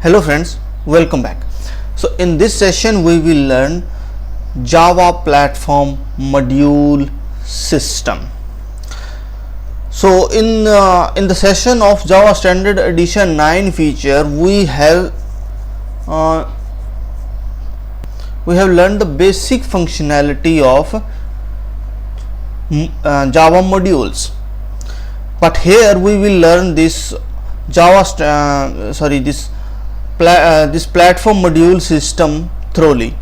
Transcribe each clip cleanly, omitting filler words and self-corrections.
Hello friends, welcome back. So in this session we will learn Java platform module system. So in the session of Java Standard Edition 9 feature we have learned the basic functionality of Java modules, but here we will learn this this platform module system thoroughly.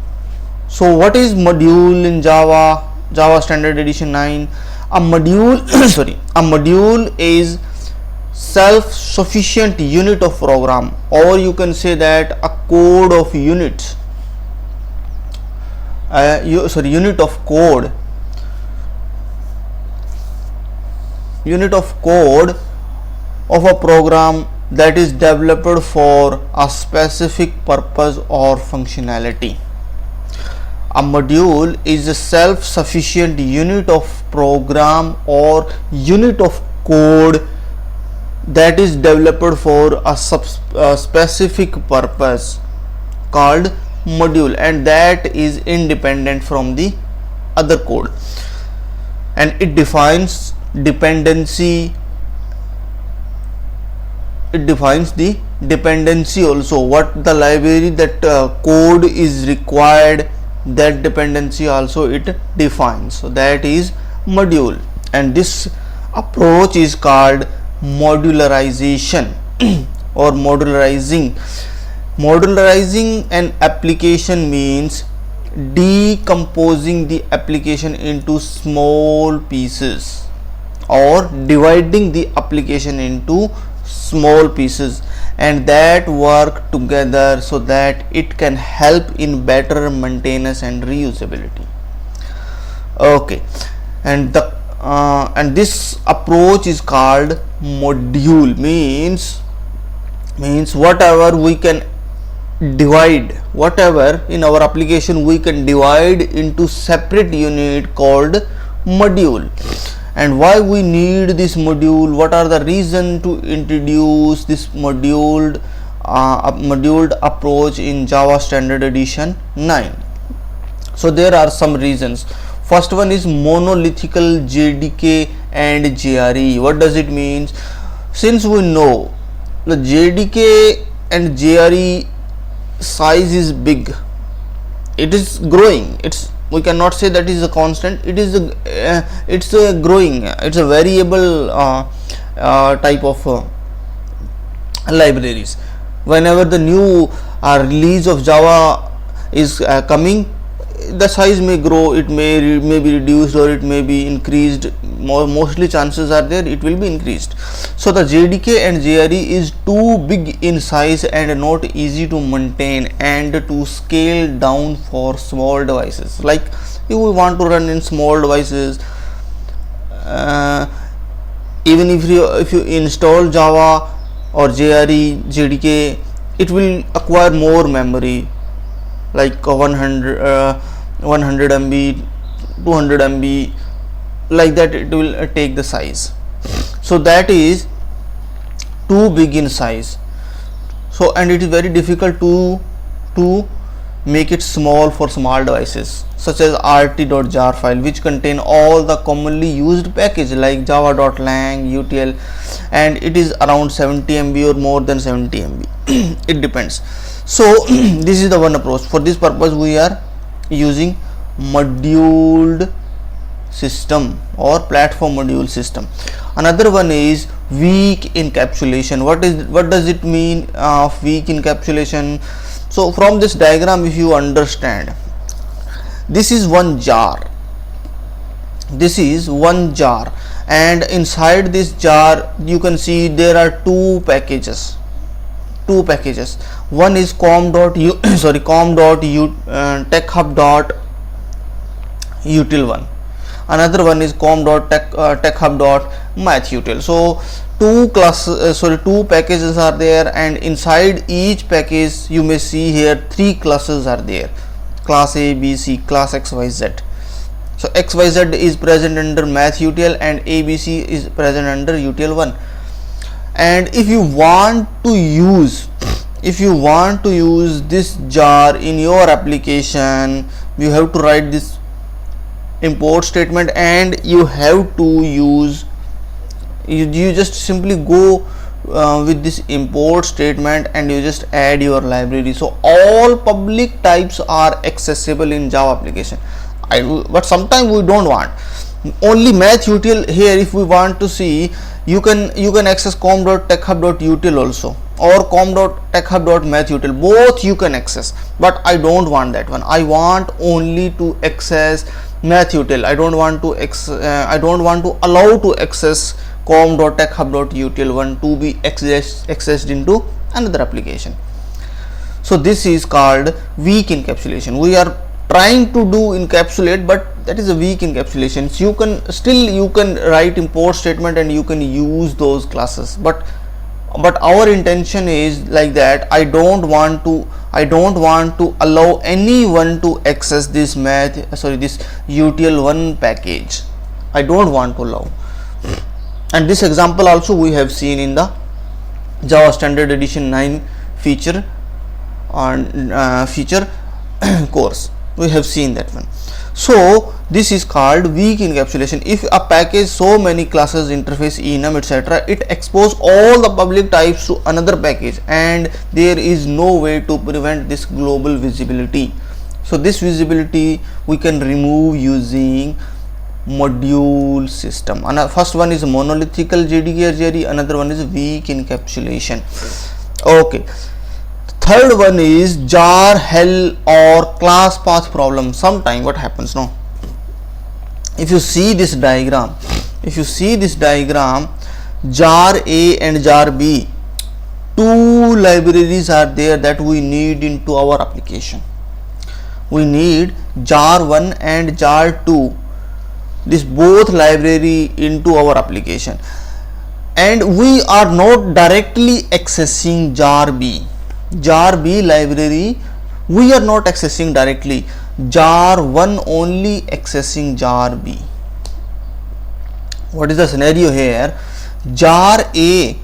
So what is module in Java Standard Edition 9? A module a module is self-sufficient unit of program, or you can say that a code of units, unit of code of a program that is developed for a specific purpose or functionality. A module is a self-sufficient unit of program or unit of code that is developed for a specific purpose called module, and that is independent from the other code, and it defines dependency. It defines the dependency also, what the library that code is required, that dependency also it defines. So that is module, and this approach is called modularization or modularizing. Modularizing an application means decomposing the application into small pieces or dividing the application into small pieces, and that work together so that it can help in better maintenance and reusability. Okay, and this approach is called module. Means whatever we can divide, whatever in our application we can divide into separate unit called module. And why we need this module? What are the reason to introduce this moduled approach in Java Standard Edition 9? So there are some reasons. First one is monolithical JDK and JRE. What does it mean? Since we know the JDK and JRE size is big, it is growing. We cannot say that is a constant. It is it's a growing. It's a variable type of libraries. Whenever the new release of Java is coming, the size may grow. It may be reduced or it may be increased. Mostly chances are there it will be increased. So the JDK and JRE is too big in size and not easy to maintain and to scale down for small devices. Like if we want to run in small devices, even if you install Java or JRE, JDK, it will acquire more memory, like 100 MB, 200 MB, like that it will take the size. So that is too big in size. So and it is very difficult to make it small for small devices, such as rt.jar file, which contain all the commonly used package like java.lang, utl, and it is around 70 MB or more than 70 MB. It depends. So this is the one approach. For this purpose we are using moduled system or platform module system. Another one is weak encapsulation. What does it mean of weak encapsulation? So from this diagram, if you understand, this is one jar. This is one jar, and inside this jar you can see there are two packages. One is com.techhub.util1. Another one is com.techhub.mathUtil. So two packages are there, and inside each package you may see here three classes are there: class A, B, C, class X, Y, Z. So X, Y, Z is present under mathUtil and A, B, C is present under util1. And if you want to use if you want to use this jar in your application, you have to write this import statement, and you have to use you just simply go with this import statement and you just add your library. So all public types are accessible in Java application. But sometimes we don't want only math util. Here if we want to see, you can access com.techhub.util also, or com.techhub.mathUtil, both you can access, but I don't want that one. I want only to access mathUtil. I don't want to allow to access com.techhub.util one to be accessed into another application. So this is called weak encapsulation. We are trying to do encapsulate, but that is a weak encapsulation. So you can write import statement and you can use those classes, but our intention is like that. I don't want to allow anyone to access this this util1 package. I don't want to allow. And this example also we have seen in the Java Standard Edition 9 feature course. We have seen that one. So this is called weak encapsulation. If a package so many classes, interface, enum, etc., it exposes all the public types to another package, and there is no way to prevent this global visibility. So this visibility we can remove using module system. And first one is monolithical JDK query, another one is weak encapsulation. Okay. Third one is jar hell or class path problem. Sometime what happens now, if you see this diagram, jar A and jar B, two libraries are there that we need into our application. We need jar 1 and jar 2, this both library into our application, and we are not directly accessing jar B library. We are not accessing directly. Jar 1 only accessing jar B. What is the scenario here? Jar A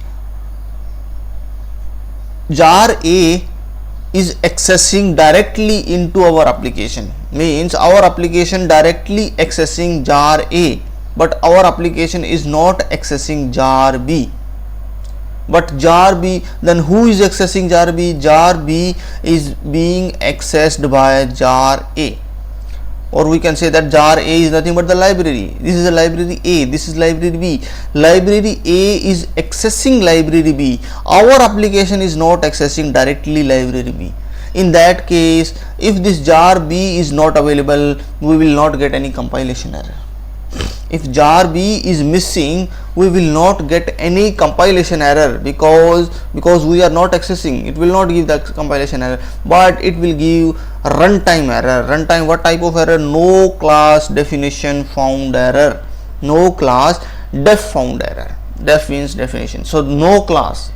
is accessing directly into our application, means our application directly accessing jar A, but our application is not accessing jar B. But jar B, then who is accessing jar B? Jar B is being accessed by jar A, or we can say that jar A is nothing but the library. This is a library A, this is library B. Library A is accessing library B. Our application is not accessing directly library B. In that case, if this jar B is not available, we will not get any compilation error. If jar B is missing, we will not get any compilation error, because we are not accessing. It will not give the compilation error, but it will give runtime error. Runtime, what type of error? No class definition found error. No class def found error. Def means definition. So no class,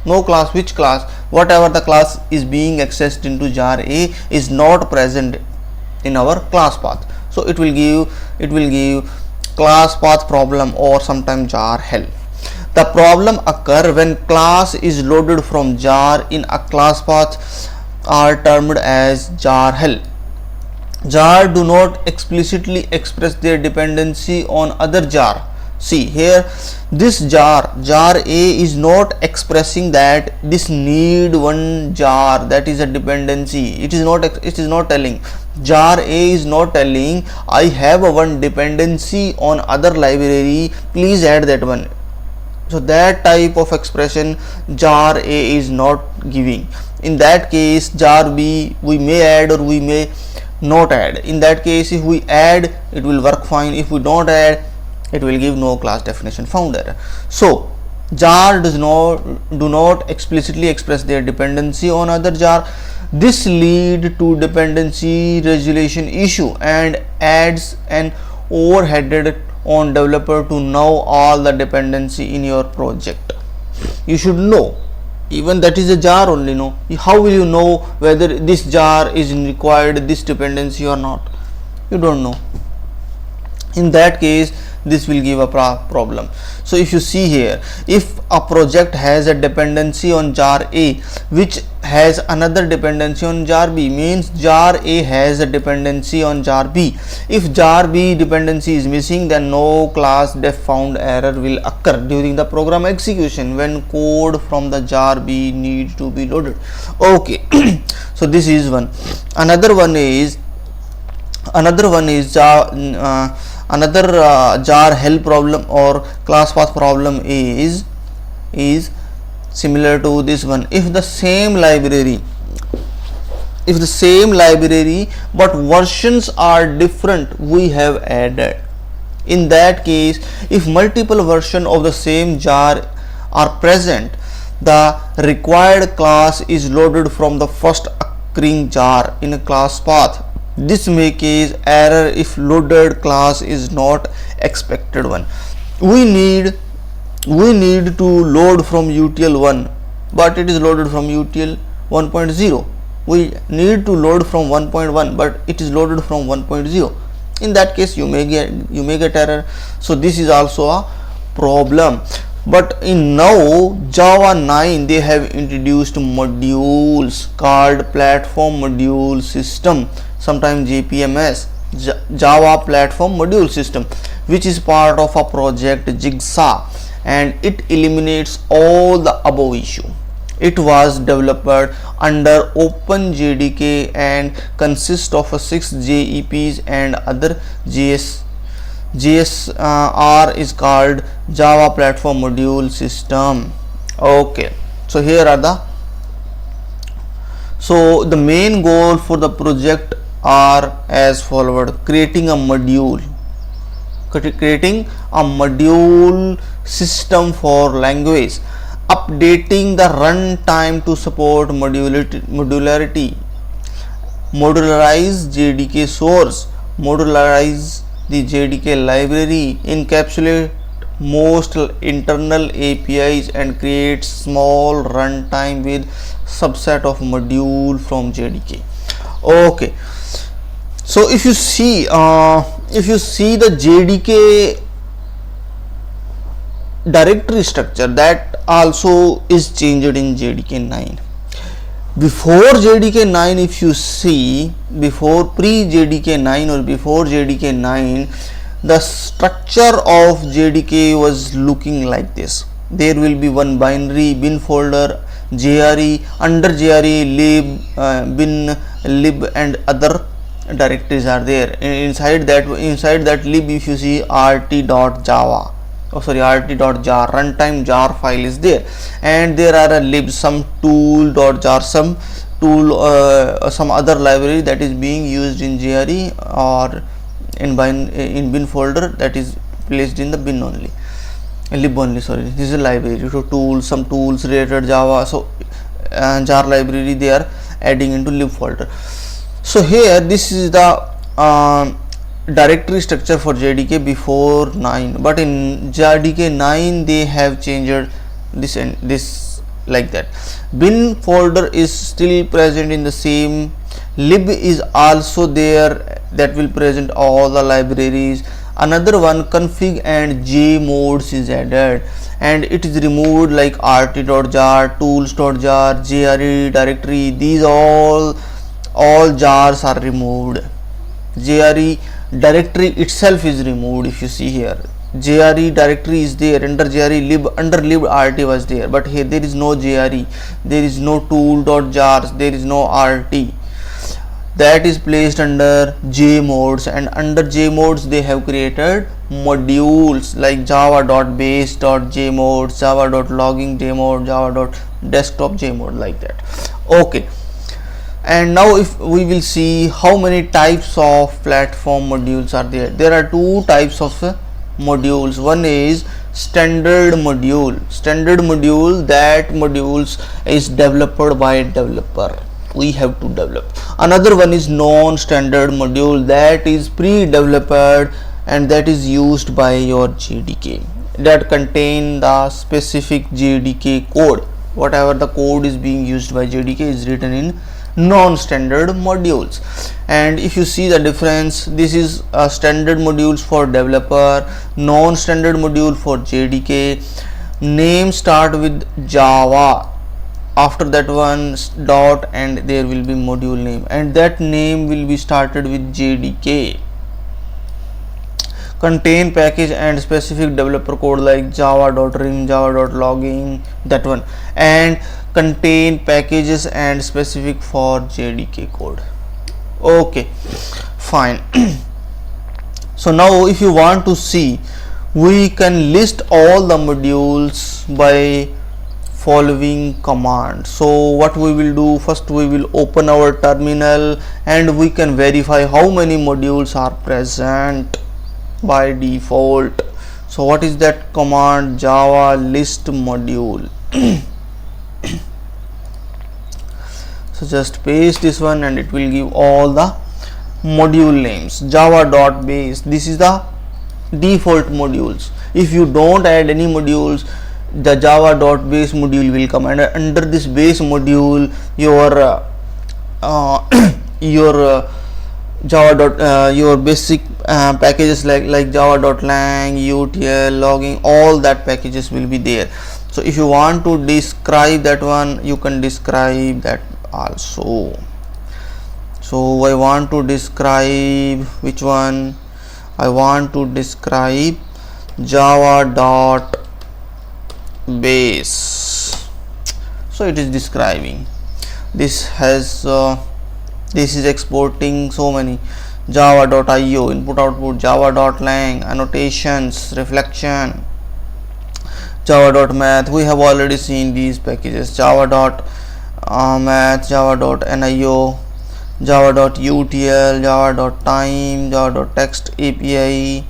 which class? Whatever the class is being accessed into jar A is not present in our class path. So it will give class path problem, or sometimes jar hell. The problem occur when class is loaded from jar in a class path are termed as jar hell. Jar do not explicitly express their dependency on other jar. See here, this jar A is not expressing that this need one jar, that is a dependency. It is not telling. Jar A is not telling I have a one dependency on other library, please add that one. So that type of expression jar A is not giving. In that case, jar B we may add or we may not add. In that case, if we add, it will work fine. If we don't add, it will give no class definition found error. So jar do not explicitly express their dependency on other jar. This lead to dependency resolution issue and adds an overhead on developer to know all the dependency in your project. You should know, even that is a jar only. No, how will you know whether this jar is required this dependency or not? You don't know. In that case, this will give a problem. So if you see here, if a project has a dependency on jar A which has another dependency on jar B, means jar A has a dependency on jar B. If jar B dependency is missing, then no class def found error will occur during the program execution when code from the jar B needs to be loaded. Okay. So this is one. Another one is jar help problem or class path problem is similar to this one. If the same library but versions are different, we have added. In that case, if multiple versions of the same jar are present, the required class is loaded from the first occurring jar in a class path. This may cause error if loaded class is not expected one. We need to load from util 1, but it is loaded from util 1.0. We need to load from 1.1, but it is loaded from 1.0. In that case, you may get error. So this is also a problem. But in now Java 9, they have introduced modules called platform module system, sometimes JPMS, Java platform module system, which is part of a project Jigsaw, and it eliminates all the above issue. It was developed under OpenJDK and consists of 6 JEPs and other JSR is called Java platform module system. Okay, so here are the main goal for the project are as followed: creating a module system for language, updating the runtime to support modularity, modularize JDK source, modularize the JDK library, encapsulate most internal APIs, and create small runtime with subset of module from JDK. Okay, so if you see the JDK directory structure, that also is changed in JDK 9. Before JDK 9, if you see, before pre-JDK 9 or before JDK 9, the structure of JDK was looking like this. There will be one binary, bin folder, JRE, under JRE lib, bin, lib, and other directories are there. Inside that lib, if you see rt.jar, runtime jar file is there, and there are a lib, some tool.jar, some other library that is being used in JRE or in bin folder, that is placed in the bin only, lib only. Sorry, this is a library. So some tools related Java, so jar library they are adding into lib folder. So here this is the directory structure for JDK before 9, but in JDK 9 they have changed this and this like that. Bin folder is still present in the same, lib is also there, that will present all the libraries. Another one, config and JMODs is added, and it is removed like rt.jar, tools.jar, JRE directory. These all jars are removed. JRE directory itself is removed. If you see here, JRE directory is there, under JRE lib, under lib rt was there, but here there is no JRE, there is no tool.jars, there is no rt. That is placed under JMODs, and under JMODs they have created modules like java.base.jmod, java.logging jmod, java.desktop jmod, like that. Okay, and now if we will see how many types of platform modules are there. There are two types of modules. One is standard module. That modules is developed by developer, we have to develop. Another one is non-standard module, that is pre-developed and that is used by your JDK, that contain the specific JDK code. Whatever the code is being used by JDK is written in non-standard modules. And if you see the difference, this is standard modules for developer, non-standard module for JDK. Name start with Java, after that one dot, and there will be module name, and that name will be started with JDK. Contain package and specific developer code like java.rim, java.logging, that one, and contain packages and specific for JDK code. Okay, fine. So now if you want to see, we can list all the modules by following command. So what we will do, first we will open our terminal and we can verify how many modules are present by default. So what is that command? Java list module. So just paste this one and it will give all the module names. Java.base, this is the default modules. If you don't add any modules, the java.base module will come, and under this base module your your basic packages like java.lang, utl, logging, all that packages will be there. So if you want to describe that one, you can describe that also. So I want to describe which one? I want to describe java.base. So it is describing. This has this is exporting so many. Java.io, input output, java.lang, annotations, reflection, java.math. We have already seen these packages. Java.math, java.nio, java.utl, java.time, java.text API,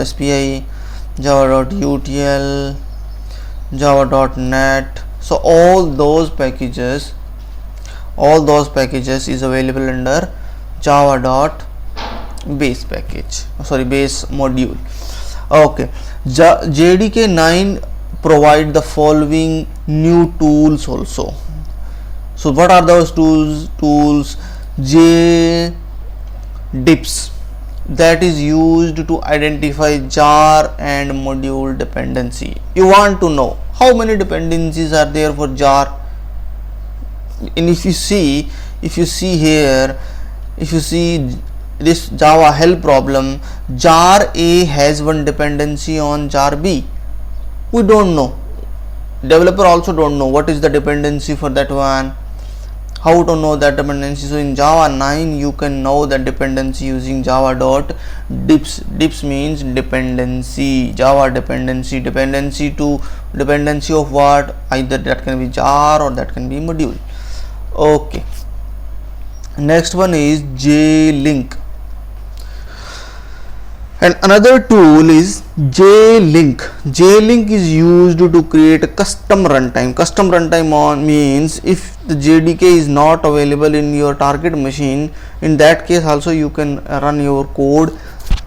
SPI, java.utl, java.net. So all those packages is available under java.base package, base module. Okay, JDK 9 provide the following new tools also. So what are those tools? Jdicts, that is used to identify jar and module dependency. You want to know how many dependencies are there for jar, and if you see here, if you see this Java help problem, jar A has one dependency on jar B. We don't know, developer also don't know what is the dependency for that one, how to know that dependency. So in Java 9 you can know that dependency using java.dips. Dips means dependency, Java dependency of what? Either that can be jar or that can be module. Okay, next one is JLink, and another tool is JLink. JLink is used to create a custom runtime. Custom runtime means if the JDK is not available in your target machine, in that case also you can run your code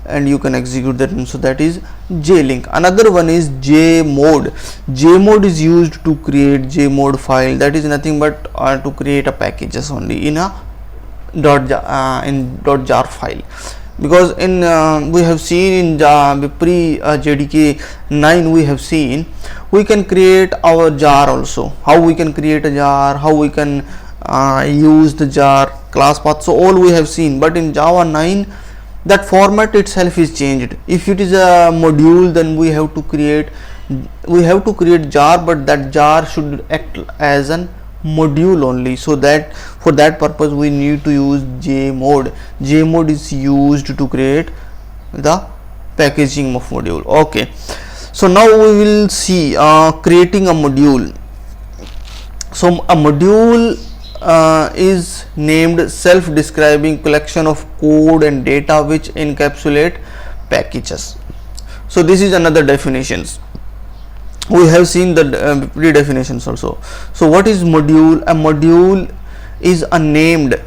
and you can execute that. So that is JLink. Another one is JMOD. JMOD is used to create JMOD file. That is nothing but to create a packages only in a .jar file. Because in we have seen in pre JDK 9 we have seen we can create our jar also. How we can create a jar, how we can use the jar class path. So all we have seen, but in Java 9 that format itself is changed. If it is a module, then we have to create jar, but that jar should act as an module only. So that for that purpose we need to use JMOD. JMOD is used to create the packaging of module. Okay, so now we will see creating a module. So a module is named self-describing collection of code and data which encapsulate packages. So this is another definitions. We have seen the pre-definitions also. So what is module? A module is a named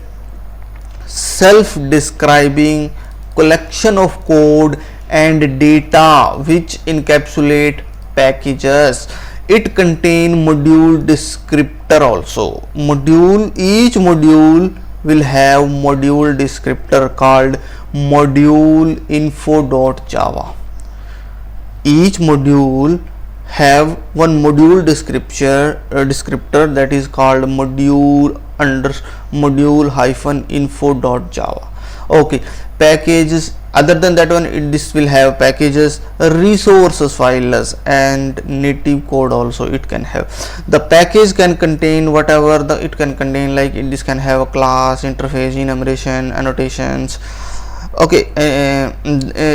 self-describing collection of code and data which encapsulate packages. it contain module descriptor also. Each module will have module descriptor called module info.java. Each module have one module descriptor that is called module info.java. Okay, packages, other than that one, this will have packages, resources files, and native code also it can have. The package can contain whatever it can contain, like this can have a class, interface, enumeration, annotations. Okay,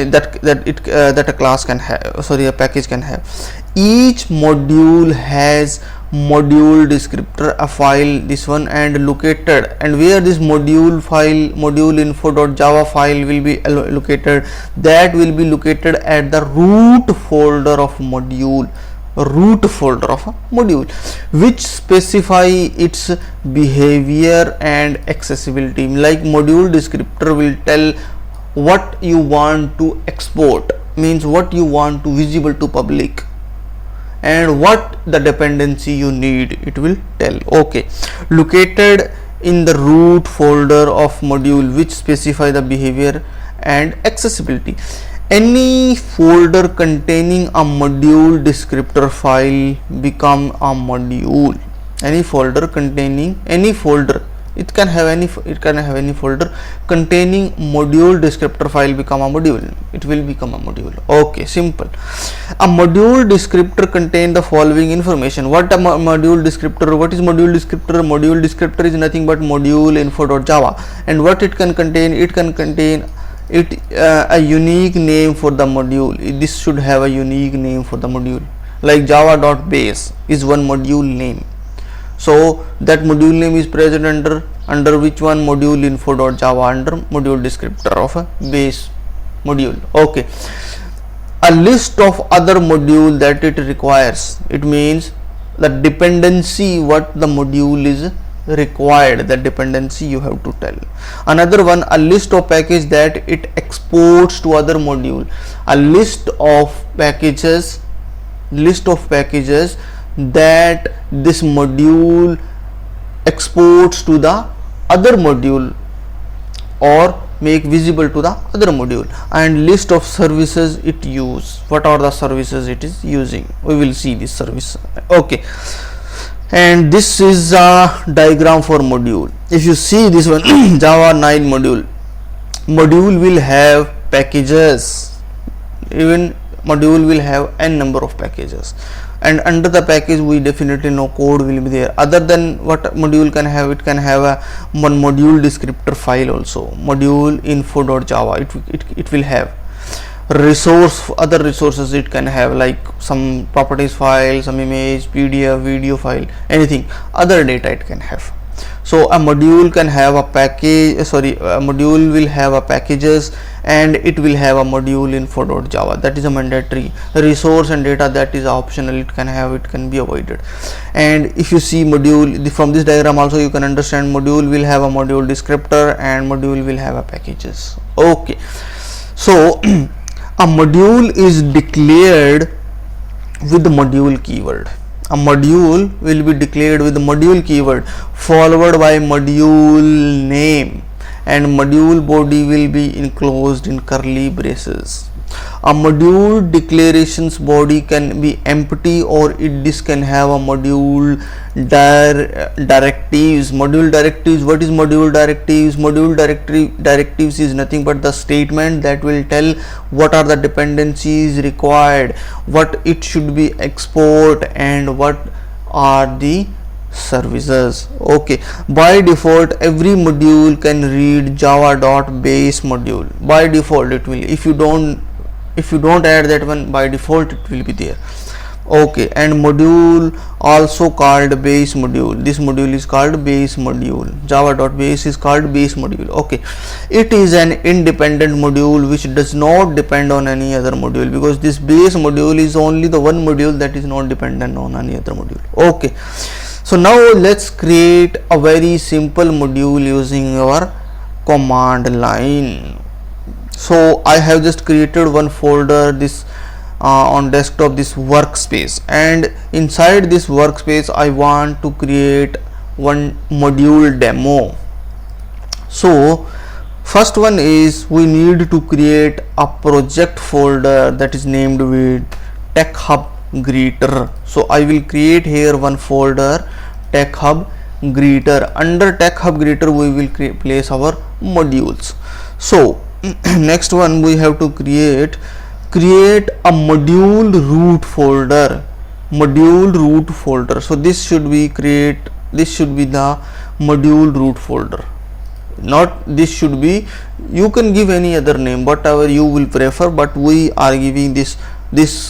that a class can have, sorry, a package can have. Each module has module descriptor, a file, this one, and located, and where this module file, module info.java file will be located, that will be located at the root folder of module, which specify its behavior and accessibility. Like module descriptor will tell what you want to export, means what you want to visible to public, and what the dependency you need, it will tell. Okay, located in the root folder of module, which specify the behavior and accessibility. Any folder containing a module descriptor file become a module. Any folder containing any folder, it can have any folder containing module descriptor file become a module, it will become a module. Okay, simple. A module descriptor contain the following information. What a module descriptor, what is module descriptor? Module descriptor is nothing but module info.java, and what it can contain, it can contain a unique name for the module. This should have a unique name for the module, like java.base is one module name. So that module name is present under which one? Module info.java, under module descriptor of a base module. Okay, a list of other module that it requires, it means the dependency what the module is required, the dependency you have to tell. Another one, a list of package that it exports to other module, a list of packages that this module exports to the other module or make visible to the other module, and list of services it use, what are the services it is using, we will see this service. Okay, and this is a diagram for module. If you see this one, Java 9 module will have packages, even module will have n number of packages, and under the package we definitely know code will be there. Other than what module can have, it can have a one module descriptor file also, module info.java, it will have other resources it can have, like some properties file, some image, PDF, video file, anything, other data it can have. So a module can have a package, a module will have a packages, and it will have a module info.java, that is a mandatory. Resource and data, that is optional, it can have, it can be avoided. And if you see module from this diagram also, you can understand module will have a module descriptor and module will have a packages. Okay, so a module is declared with the module keyword. A module will be declared with the module keyword followed by module name, and module body will be enclosed in curly braces. A module declarations body can be empty, or this can have a module directives. Module directives, what is module directives? Module directives is nothing but the statement that will tell what are the dependencies required, what it should be export, and what are the services. Okay, by default every module can read java.base module. By default it will, if you don't add that one, by default it will be there. Okay, and module also called base module, this module is called base module, java.base is called base module. Okay, it is an independent module which does not depend on any other module, because this base module is only the one module that is not dependent on any other module. Okay, so now let's create a very simple module using our command line. So I have just created one folder, this on desktop this workspace, and inside this workspace I want to create one module demo. So first one is we need to create a project folder that is named with TechHub Greeter. So I will create here one folder TechHub Greeter. Under TechHub Greeter we will place our modules. So next one we have to create a module root folder. So this should be the module root folder. Not this should be, you can give any other name whatever you will prefer, but we are giving this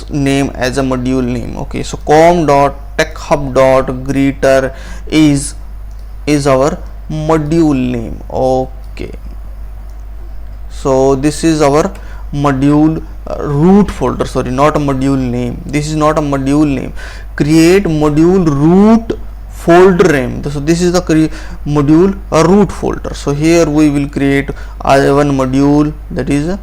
name as a module name. Okay, so com.techhub.greeter is our module name. Okay, so this is our module root folder, sorry, not a module name. This is not a module name. Create module root folder name. So this is the module root folder. So here we will create one module, that is,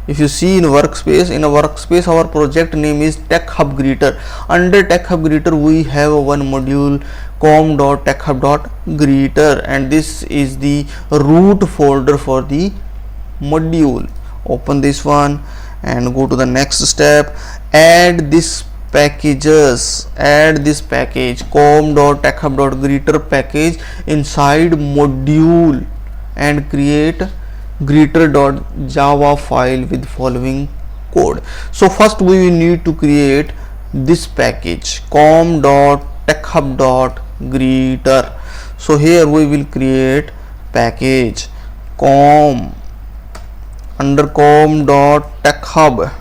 if you see in workspace our project name is TechHub Greeter. Under TechHub Greeter we have one module com.techhub.greeter, and this is the root folder for the module. Open this one and go to the next step. Add this package com.techhub.greeter package inside module and create greeter.java file with following code. So first we need to create this package com.techhub.greeter. So here we will create package under com.techhub,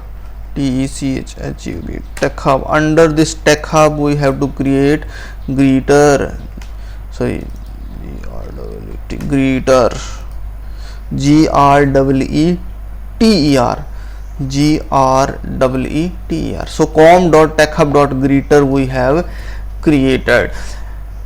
TechHub. Under this TechHub we have to create greeter, sorry, greeter, greeter. So com.techhub.greeter we have created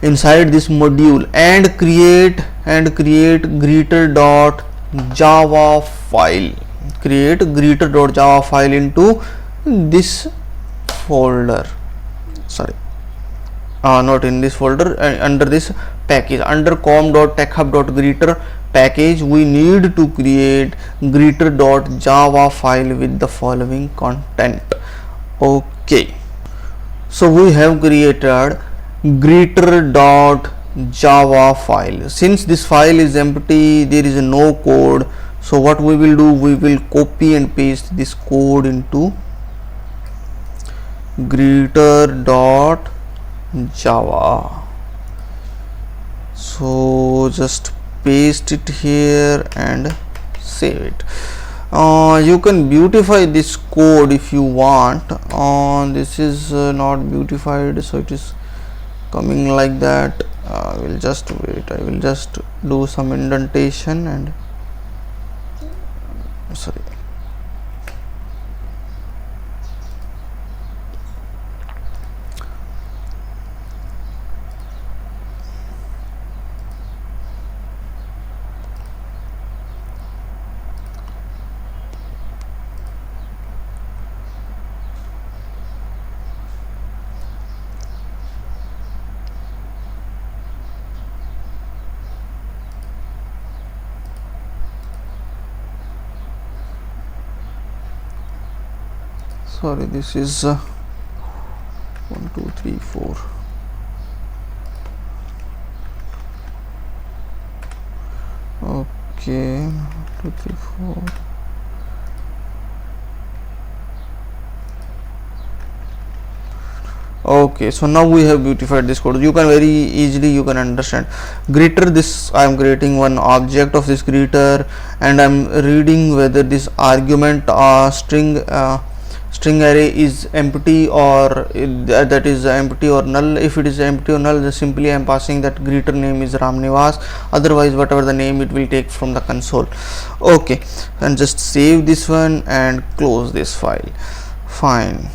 inside this module, and create greeter.java file. Create greeter.java file into this folder, sorry, not in this folder, under this package. Under com.techhub.greeter package we need to create greeter.java file with the following content. Okay, so we have created greeter.java file. Since this file is empty, there is no code, so what we will do, we will copy and paste this code into greeter.java. So just paste it here and save it. You can beautify this code if you want. This is not beautified, so it is coming like that. I will just wait, I will just do some indentation and sorry. Sorry, this is 1 2 3 4. Okay, 2 3 4. Okay, so now we have beautified this code. You can very easily you can understand. Greeter, this I am creating one object of this greeter, and I am reading whether this argument string array is empty or that is empty or null. If it is empty or null, then simply I am passing that greeter name is Ramnivas, otherwise whatever the name it will take from the console. Okay, and just save this one and close this file. Fine.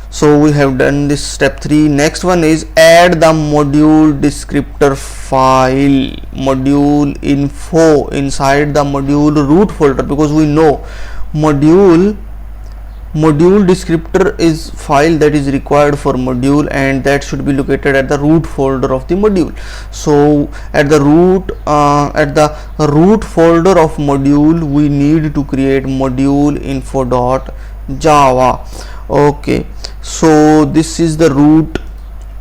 So we have done this step 3. Next one is add the module descriptor file, module info inside the module root folder, because we know module module descriptor is file that is required for module, and that should be located at the root folder of the module. So at the root folder of module, we need to create module info.java. Okay, so this is the root,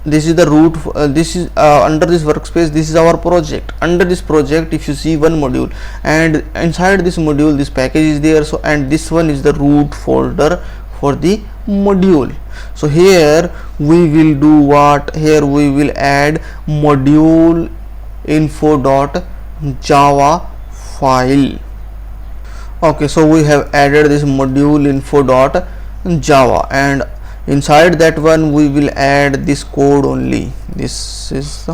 this is under this workspace, this is our project. Under this project, if you see one module, and inside this module this package is there, so and this one is the root folder for the module. So here we will do what? Here we will add module info.java file. Okay, so we have added this module info.java, and inside that one we will add this code only. This is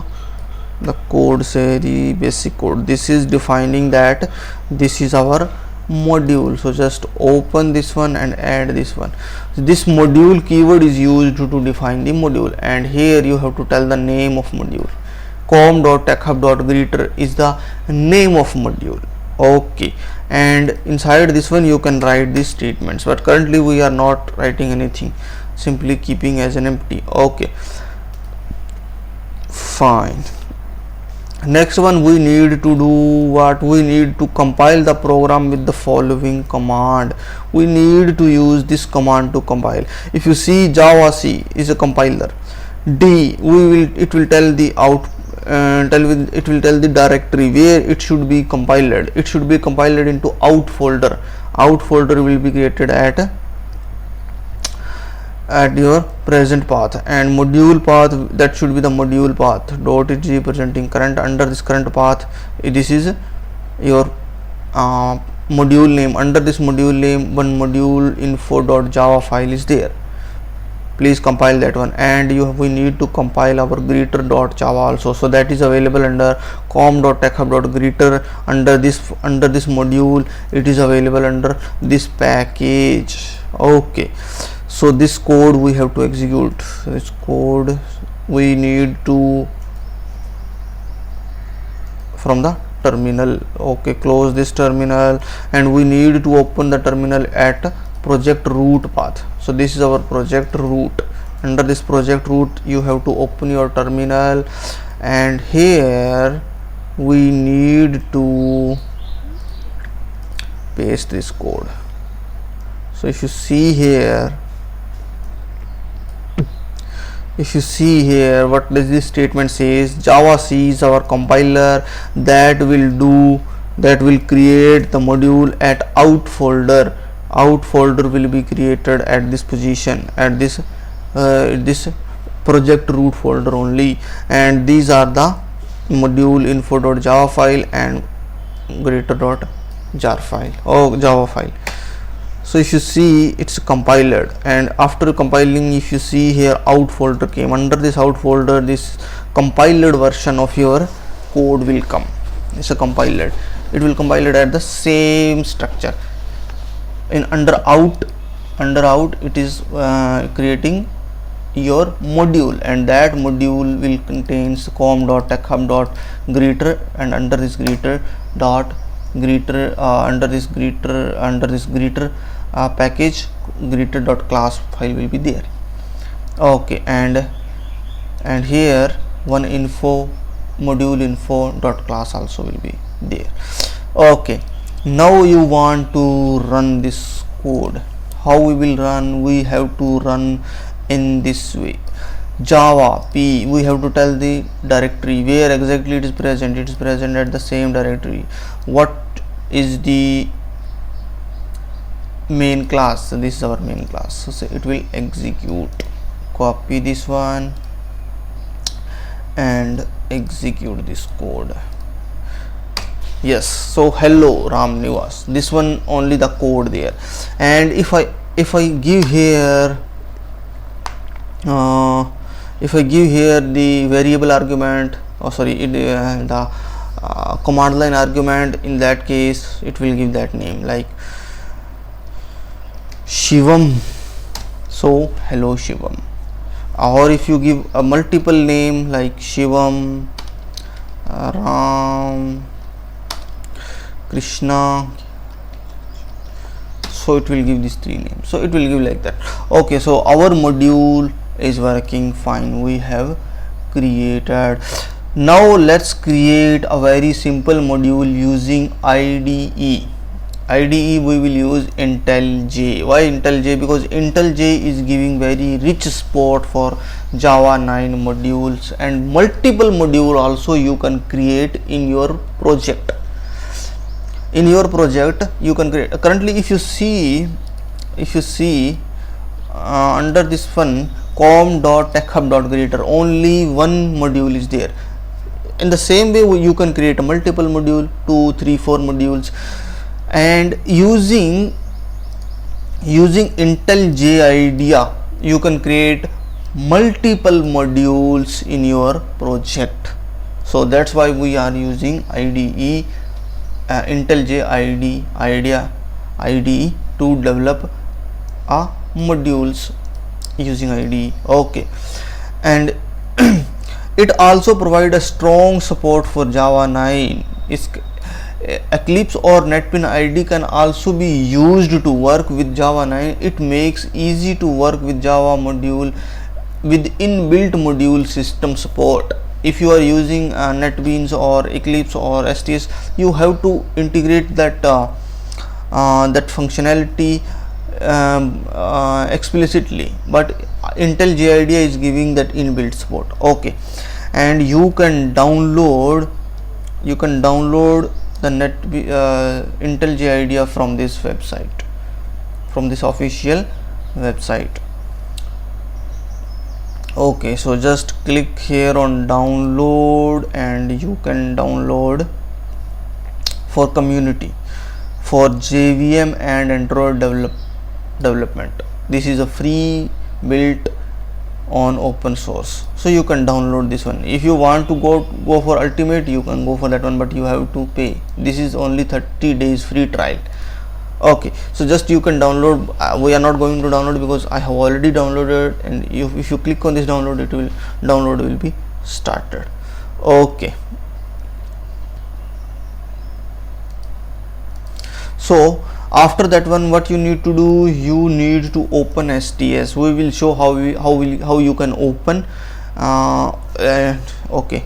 the code, say the basic code. This is defining that this is our module. So just open this one and add this one. This module keyword is used to define the module, and here you have to tell the name of module. com.techhub.greeter is the name of module. Okay, and inside this one you can write these statements, but currently we are not writing anything, simply keeping as an empty. Okay, fine. Next one, we need to do what? We need to compile the program with the following command. We need to use this command to compile. If you see, Java C is a compiler. D, it will tell the it will tell the directory where it should be compiled. It should be compiled into out folder. Out folder will be created at your present path, and module path, that should be the module path .g presenting current. Under this current path, this is your module name. Under this module name, one module info.java file is there. Please compile that one, and we need to compile our greeter.java also. So that is available under com.techhub.greeter. Under this module, it is available under this package. Okay, so this code we have to execute. This code we need to from the terminal. Okay, close this terminal, and we need to open the terminal at project root path. So this is our project root. Under this project root, you have to open your terminal, and here we need to paste this code. So if you see here, what does this statement says? Java C is our compiler that will create the module at out folder. Out folder will be created at this position, at this project root folder only, and these are the module info.java file and greeter.jar file or Java file. So if you see, it's compiled, and after compiling, if you see here, out folder came. Under this out folder, this compiled version of your code will come. It's a compiled. It will compile it at the same structure. In under out, it is creating your module, and that module will contains com.techhub.greeter, and under this greeter package greeter.class file will be there. Okay, and here one module info.class also will be there. Okay, now you want to run this code. How we will run? We have to run in this way. Java P, we have to tell the directory where exactly it is present. It is present at the same directory. What is the main class? So this is our main class. So it will execute. Copy this one and execute this code. Yes, so hello Ram Nivas, this one only the code there. And if I give here the variable argument, the command line argument, in that case it will give that name like Shivam. So hello Shivam. Or if you give a multiple name like Shivam, Ram, Krishna, so it will give these three names, so it will give like that. Okay, so our module is working fine, we have created. Now let's create a very simple module using IDE. We will use IntelliJ. Why IntelliJ? Because IntelliJ is giving very rich support for Java 9 modules, and multiple module also you can create in your project. You can create. Currently if you see under this one com.techhub.creator, only one module is there. In the same way you can create a multiple module, 2, 3, 4 modules, and using IntelliJ idea you can create multiple modules in your project. So that's why we are using IDE, IntelliJ IDE to develop modules using IDE. Okay, and it also provides a strong support for Java 9. Eclipse or NetBeans IDE can also be used to work with Java 9. It makes easy to work with Java module with inbuilt module system support. If you are using NetBeans or Eclipse or STS, you have to integrate that functionality explicitly, but IntelliJ IDEA is giving that inbuilt support. Okay, and you can download the IntelliJ IDEA from this website, from this official website. Okay, so just click here on download, and you can download for community, for JVM and Android development. This is a free built on open source, so you can download this one. If you want to go for ultimate, you can go for that one, but you have to pay. This is only 30 days free trial. Okay, so just you can download. We are not going to download because I have already downloaded, and if you click on this download, download will be started. Okay, so after that one, what you need to do, you need to open STS. We will show how you can open. Okay,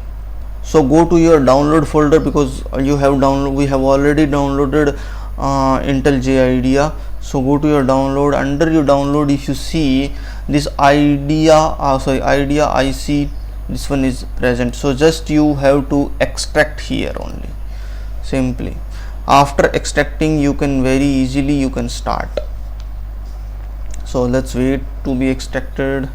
so go to your download folder, because we have already downloaded IntelliJ IDEA. So go to your download. Under your download, if you see this IDEA IC, this one is present. So just you have to extract here only, simply. After extracting, you can very easily start. So let's wait to be extracted.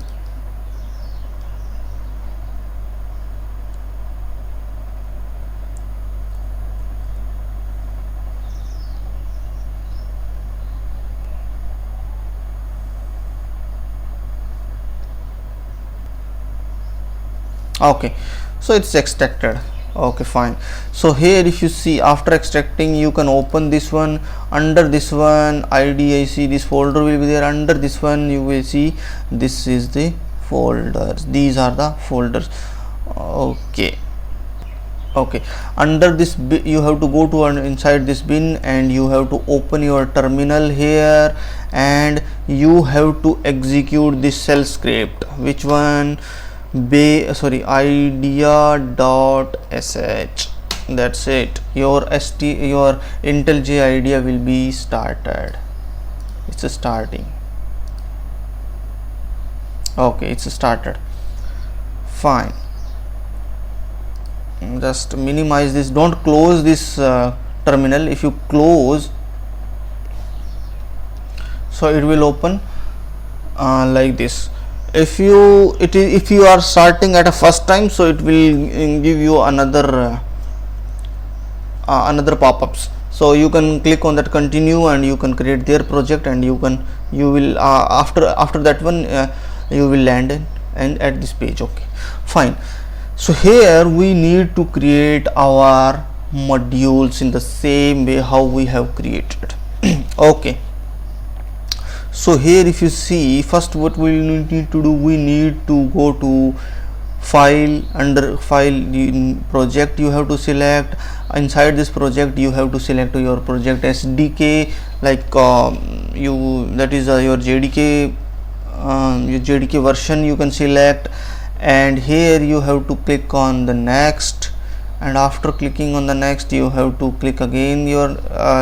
Okay, so it's extracted. Okay, fine. So here if you see, after extracting, you can open this one. Under this one IDIC, this folder will be there. Under this one you will see this is the folders. These are the folders. Okay, under this you have to go to inside this bin, and you have to open your terminal here, and you have to execute this shell script. Which one? idea.sh. That's it. Your IntelliJ IDEA will be started. It's starting. Okay, it's started. Fine. Just minimize this. Don't close this terminal. If you close, so it will open like this. If you are starting at a first time, so it will give you another pop-ups. So you can click on that continue, and you can create their project, and you will after that one you will land and at this page. Okay, fine. So here we need to create our modules in the same way how we have created. Okay, so here if you see, first what we need to do, we need to go to file. Under file in project, you have to select. Inside this project, you have to select your project SDK like you, that is your JDK version you can select, and here you have to click on the next, and after clicking on the next you have to click again your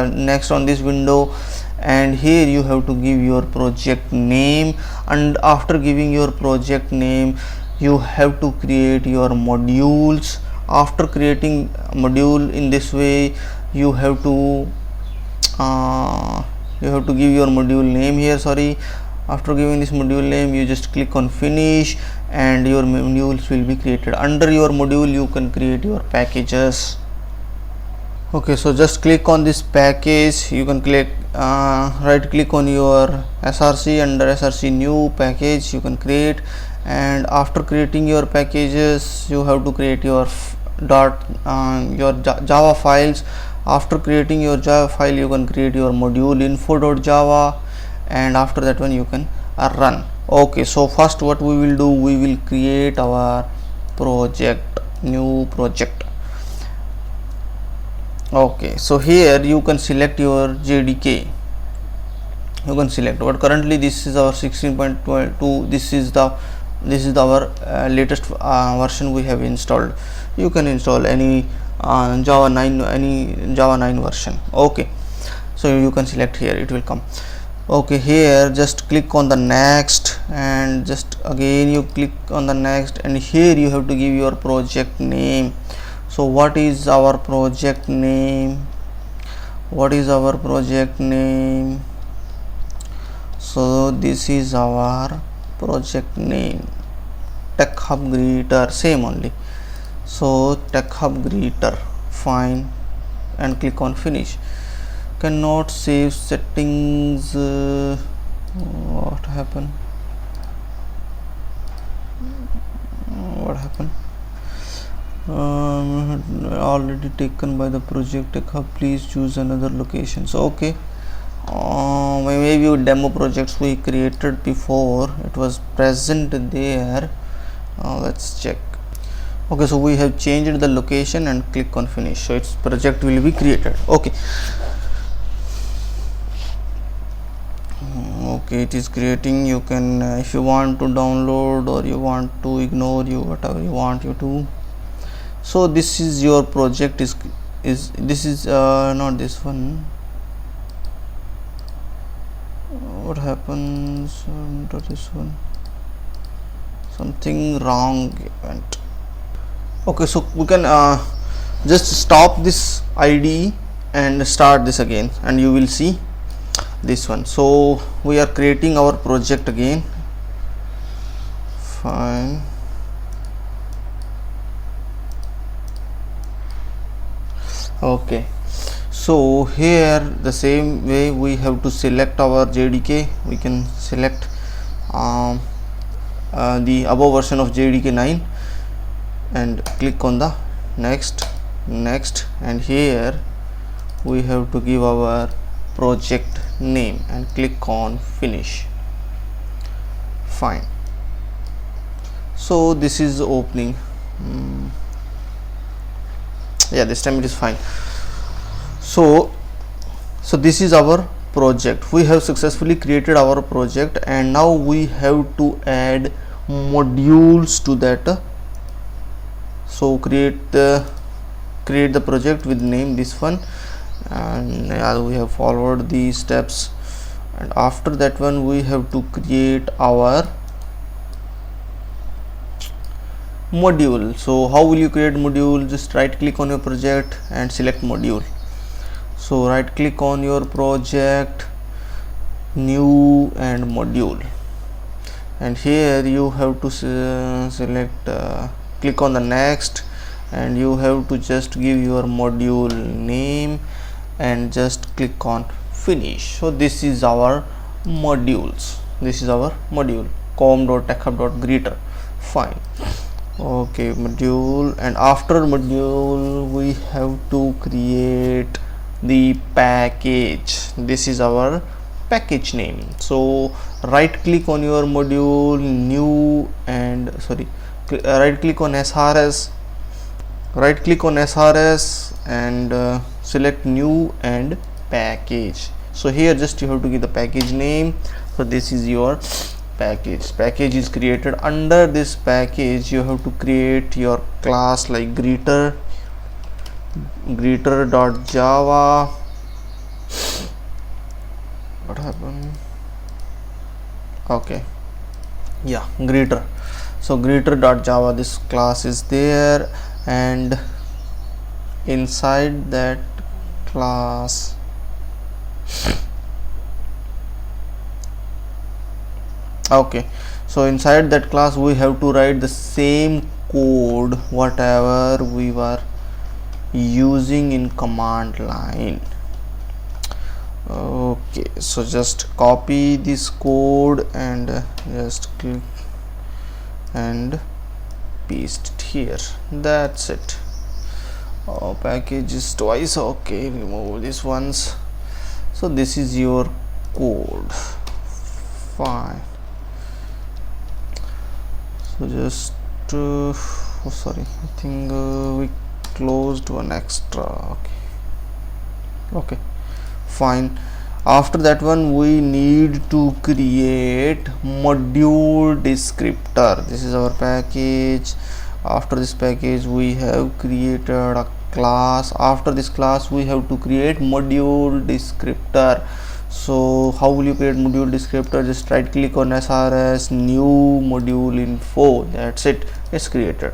next on this window, and here you have to give your project name, and after giving your project name you have to create your modules. After creating module in this way, you have to give your module name here. Sorry, after giving this module name you just click on finish and your modules will be created. Under your module you can create your packages. Okay, so just click on this package. You can click right click on your src, under src new package you can create, and after creating your packages you have to create your Java files. After creating your Java file you can create your module info.java, and after that one you can run. Okay, so first what we will do, we will create our project, new project. Okay, so here you can select your JDK, you can select, but currently this is our 16.22, this is our latest version we have installed. You can install any Java 9 version. Okay, so you can select here, it will come. Okay, here just click on the next, and just again you click on the next, and here you have to give your project name. So what is our project name? So this is our project name, TechHub Greeter, same only. So TechHub Greeter, fine, and click on finish. Cannot save settings. What happened? Already taken by the project TechHub, please choose another location. So okay, maybe demo projects we created before, it was present there. Let's check. Okay, so we have changed the location and click on finish, so its project will be created. Okay, it is creating. You can if you want to download or you want to ignore, you whatever you want you to. So this is your project, this is not this one. What happens to this one? Something wrong event. Okay, so we can just stop this IDE and start this again, and you will see this one. So we are creating our project again. Fine. Okay, so here the same way we have to select our JDK. We can select the above version of JDK 9 and click on the next, and here we have to give our project name and click on finish. Fine. So this is opening. Yeah, this time it is fine. So this is our project. We have successfully created our project, and now we have to add modules to that. So create the project with name this one, and we have followed these steps, and after that one we have to create our module. So how will you create module? Just right click on your project and select module. So right click on your project, new, and module, and here you have to select click on the next, and you have to just give your module name and just click on finish. So this is our modules. This is our module, com.techhub.greeter. Fine. Okay, module, and after module we have to create the package. This is our package name. So right click on your module, new, and right click on SRS, and select new and package, So here just you have to give the package name. So this is your package is created. Under this package you have to create your class like greeter.java. What happened? Okay, yeah, greeter. So greeter.java, this class is there, and inside that class okay, so inside that class we have to write the same code whatever we were using in command line. Okay, so just copy this code and just click and paste it here. That's it. Oh, package is twice. Okay, remove this once. So this is your code. Fine. So just oh sorry, I think we closed one extra. Okay, fine. After that one we need to create module descriptor. This is our package. After this package we have created a class. After this class we have to create module descriptor. So how will you create module descriptor? Just right click on SRS, new module info. That's it, it's created.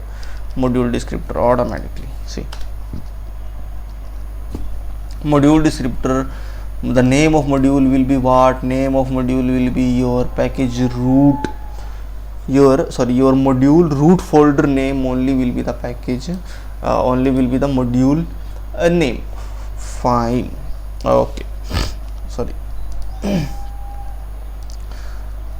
Module descriptor automatically. See, module descriptor, the name of module will be what? Name of module will be your package root, your module root folder name only will be the package, only will be the module name. Fine. Okay, sorry.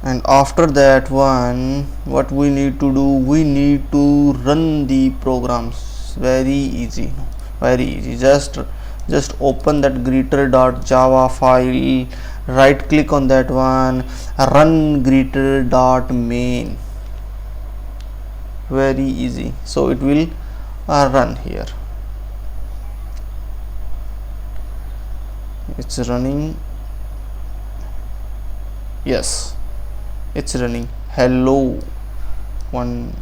And after that one, what we need to do, we need to run the programs. Very easy, just open that greeter.java file, right click on that one, run greeter.main. Very easy. So it will run here. It's running. Yes, it's running. Hello one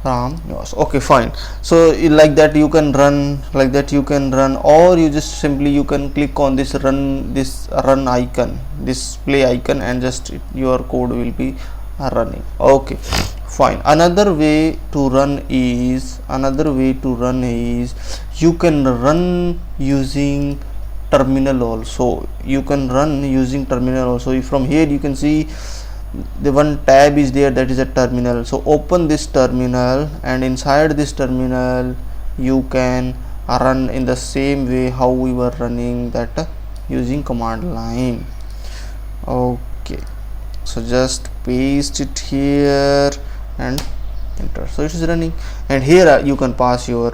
Ram. Yes. Okay, fine. So like that you can run, or you just simply you can click on this run icon, display icon, and just your code will be running. Okay, fine. Another way to run is you can run using terminal also. From here you can see the one tab is there, that is a terminal. So open this terminal, and inside this terminal you can run in the same way how we were running that using command line. Okay, so just paste it here and enter. So it is running, and here you can pass your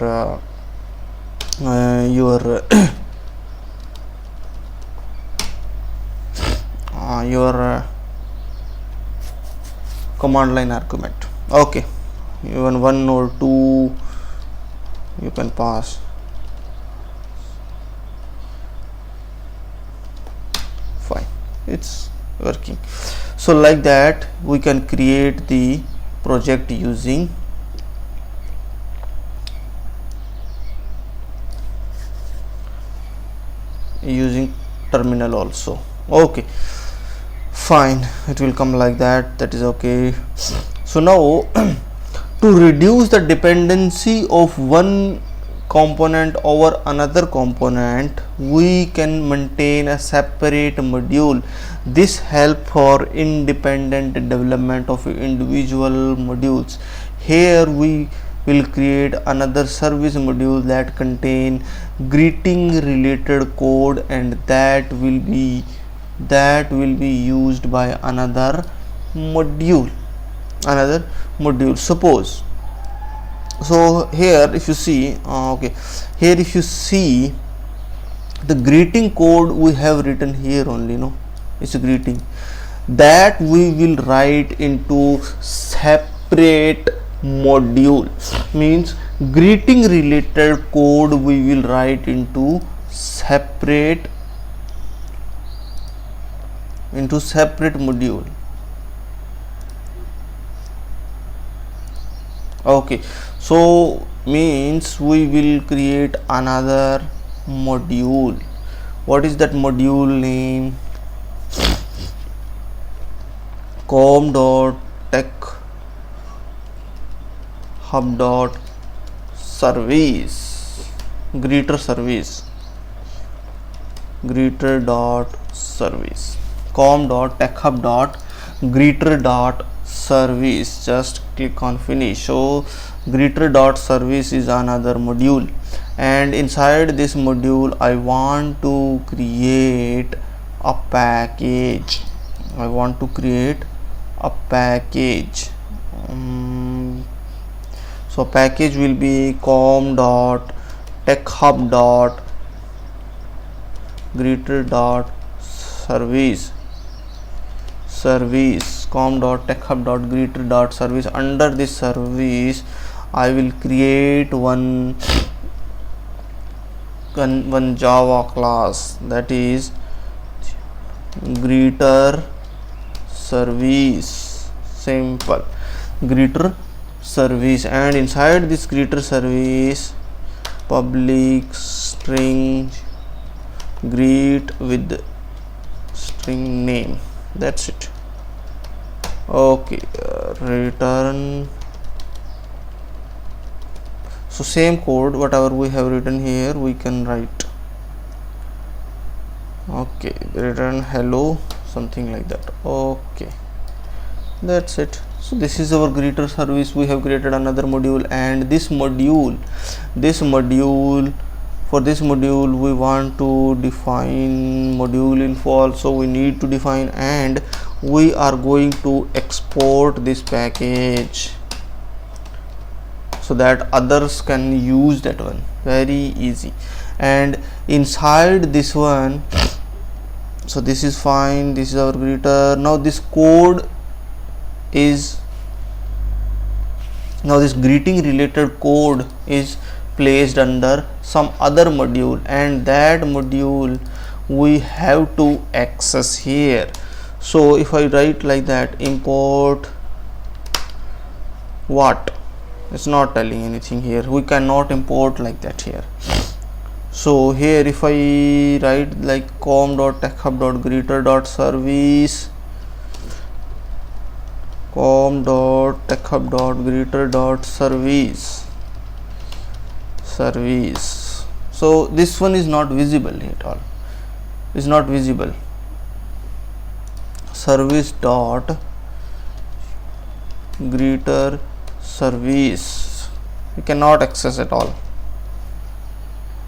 command line argument. Okay, even 1 or 2 you can pass. Fine, it's working. So like that we can create the project using terminal also. Okay, fine, it will come like that. That is okay. So now to reduce the dependency of one component over another component, we can maintain a separate module. This helps for independent development of individual modules. Here we will create another service module that contain greeting related code, and that will be used by another module. Suppose, so here if you see the greeting code we have written here only, it's a greeting that we will write into separate module. Means greeting related code we will write into separate into separate module. Okay, so means we will create another module. What is that module name? com.techhub.service greeter service com.techhub.greeter.service. Just click on finish. So greeter.service is another module, and inside this module I want to create a package. So package will be com.techhub.greeter.service com.techhub.greeter.service. Under this service I will create one Java class, that is greeter service. Simple, greeter service. And inside this greeter service, public string greet with string name. That's it. Okay, return. So same code, whatever we have written here we can write. Okay, return hello, something like that. Okay, that's it. So this is our greeter service. We have created another module, and for this module we want to define module info also. We need to define, and we are going to export this package so that others can use that one. Very easy. And inside this one, so this is fine, this is our greeter. Now this greeting related code is placed under some other module, and that module we have to access here. So if I write like that, import what, it's not telling anything here. We cannot import like that here. So here if I write like com.techhub.greeter.service service. So this one is not visible at all, is not visible. Service dot greeter service, we cannot access at all.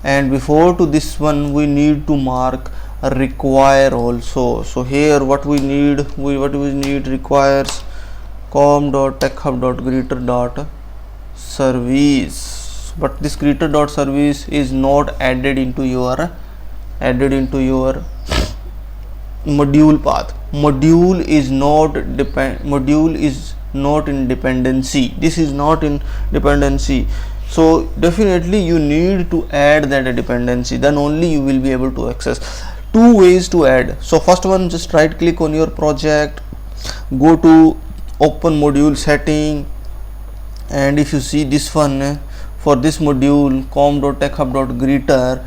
And before to this one we need to mark a require also. So here what we need requires com.techhub.greeter.service, but this greeter.service is not added into your module path. Module is not in dependency. This is not in dependency. So definitely you need to add that dependency, then only you will be able to access. Two ways to add. So first one, just right click on your project, go to open module setting, and if you see this one, for this module com.techhub.greeter,